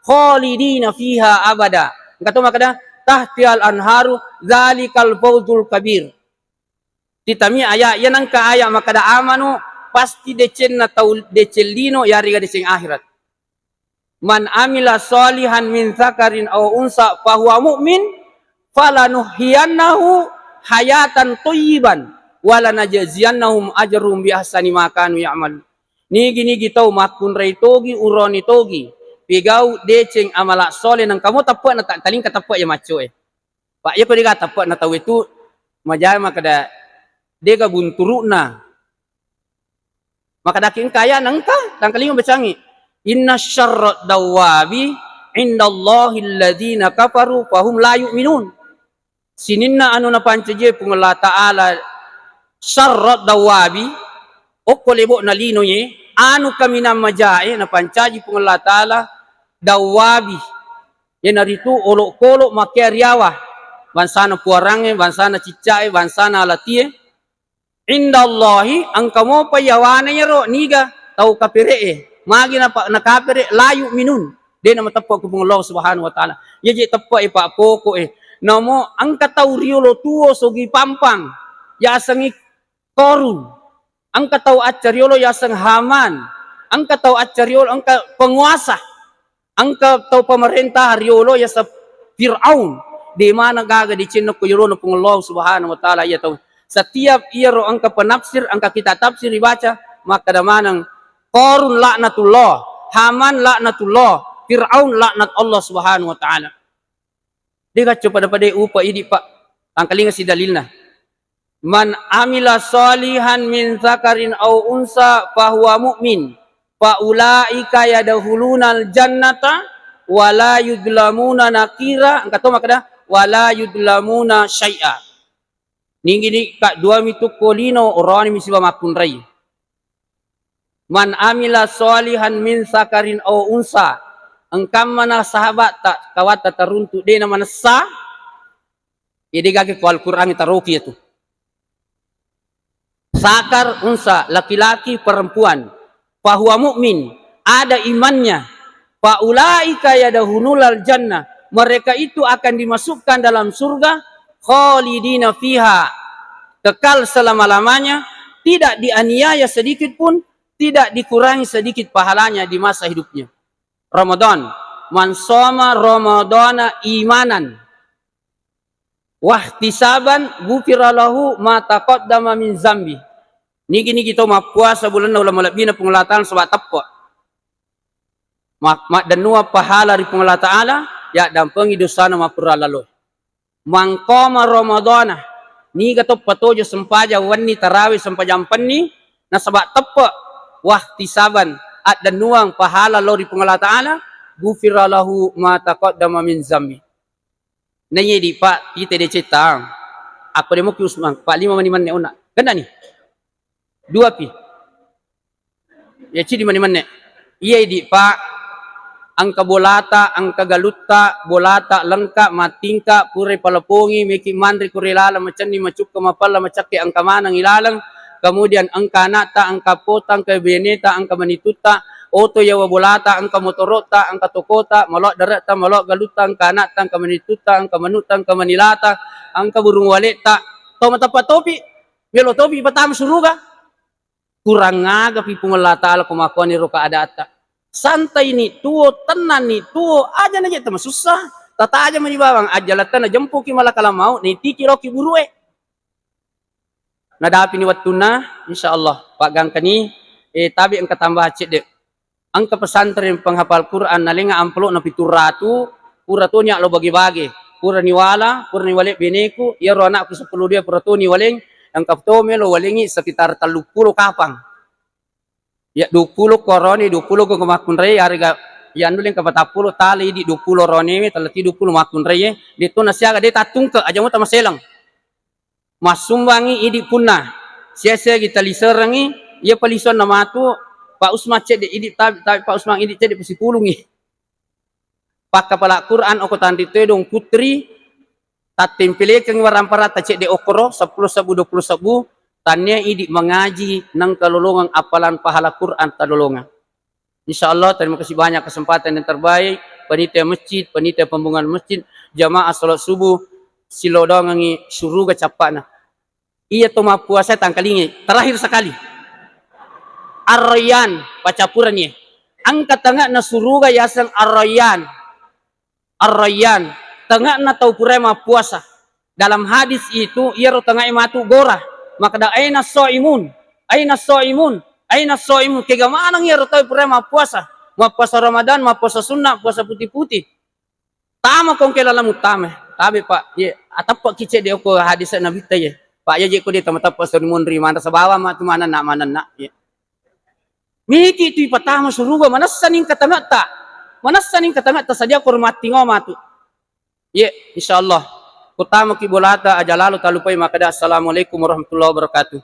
Speaker 2: khalidina fiha abada kata maka tahtihal anharu zalikal fawzul kabir ditami aya yan ang kaaya maka da amanu pasti decen na tau decelino yari ga deceng akhirat man amila solihan min zakarin aw unsa fahuwa mu'min falanuhyiyannahu hayatan thayyiban wala najziyannahum ajrum bi ahsani ma kanu ya'mal nigi tau makun ray togi uroni togi pigau deceng amala soleh nang kamu tappa na taling katappa ya macho pak ya ko diga tappa na tau itu majama kada dega bunturuna Maka daking kaya nangka tangkalingo bacangi. Inna syarrad dawabi indallahi alladhina kafaru fahum la yu'minun. Sininna anu na pancaje pung Allah Ta'ala syarrad dawabi o kolebo na lino ye anu kami na majae na pancaji pung Allah Ta'ala dawabi yan narito olok-kolok makiaryawa bansana puarange bansana cicae bansana alatie indallahi ang kamo payawana yaro niga tau kapiree magi na nakapire layu minun de na matappo ko pung Allah Subhanahu wa Ta'ala yeje tappo pa poko namo ang kataw riolo tuo sogi pampang yasangi korun ang kataw at cariolo yasang Haman ang kataw at cariolo ang penguasa ang kataw pemerintah riolo yasa Fir'aun di mana gaga di cina ko yolo pung Allah Subhanahu wa Ta'ala ya tahu setiap iro ang penafsir ang kita tafsir dibaca maka damanang korun laknatullah Haman laknatullah Fir'aun laknat Allah Subhanahu wa Ta'ala dia coba pada upa ini pak angkalinga si dalilna man amila salihan min zakarin au unsa fahuwa mu'min fa ulaika yadkhulunal jannata wala yudlamuna nakira angkato makada wala yudlamuna syai'a ningini kak dua mitu kolino orani misiba makun rai man amila salihan min zakarin au unsa engkam mana sahabat tak kawata teruntuk dia nama nasa ini gage ku Al-Quran taroki itu sakar unsa laki-laki perempuan fahuwa mu'min ada imannya faulaika yadkhulul jannah mereka itu akan dimasukkan dalam surga khalidina fiha kekal selama-lamanya tidak dianiaya sedikit pun tidak dikurangi sedikit pahalanya di masa hidupnya Ramadan man shoma ramadana imanan wahtisaban ghufira lahu ma taqaddama min zambi niki kita puasa bulan ulama labina pengelatan sebab tappo mak dan nuwa pahala ri pengelah taala ya dampengi dosana mapura lalu man qama ramadana ni gato patojo sempaja wani tarawih sempajam penni na sebab tappo wahtisaban at dan nuang pahala lo di pengelah taala ghufira lahu ma taqaddama min zambi nanya di pak kita dia cerita aku demo ki Usman pak 5 maniman ne una ganda ni 2 pi ya ci di maniman ne iya di pak angka bolata angka galutta bolata lengkap matingka pure palapongi meki mandri kurilala macam ni macuk kamapala macake angka manang ilalang kemudian angka nata, angka potang, angka beneta, angka manituta, oto yawa bolata, angka motorota, angka tokota, malok darata, malok galuta, angka nata, angka manituta, angka manuta, angka manilata, angka burung waleta, toma tapa topi, melo topi patam suruga, kurang ngaga pi pungalata ala kumakuan ni roka adata. Santai ni tuo, tenan ni tuo, aja na jeta susah, tata aja manibawang, aja latan na jempuki malakala mau, ni tiki roki burue. Nadapi ni watuna insyaallah Pak Gangkani tabi angka tambah cek dek angka pesantren penghafal Quran nalinga amplok na pituratu kuratunya lo bagi-bagi pura niwala beneku ya ro anakku 10 dia puratuni waleng ang kaptome lo walengi sekitar 30 kapang ya 20 koroni 20 ko makun rei harga ya nuleng ka 40 tali di 20 rone talati 20 makun rei dito na siaga de tatung ke aja mo tamaselang masumbangi idi punna sia-sia kita liserangi ia palison nama tu Pak Usman cek de idi tabi Pak Usman idi cek de pasipulungi pak kepala Quran oko tanti tedong putri tatempele keng warampara ta cek de okoro 10 sabu 20 sabu tanya idi mengaji nang kalolongan apalan pahala Quran kalolongan insyaallah terima kasih banyak kesempatan yang terbaik panitia masjid panitia pembungan masjid jamaah salat subuh silodongangi suruga capana iya toma puasa tangkalingi terakhir sekali Ar-Rayyan pacapurannya angka tengah na suruga yasang Ar-Rayyan tengah na tau purema puasa dalam hadis itu ia ro tengah imatu gora maka da aina soimun kegamanang ia ro tau purema puasa ma puasa Ramadan ma puasa sunnah puasa putih-putih tama kong kelala mutame tabe pak ye atap pak kice de ko hadis nabi taye pak ye ko de tamatap pas rimun ri mana sabawa ma tu mana nak ye Miki tu ipatama suruga manassaning katangata. Manassaning katangata saja kurmati ngomatu. Ye, insyaallah. Kutama kibolata aja lalu talupay makada. Assalamualaikum warahmatullahi wabarakatuh.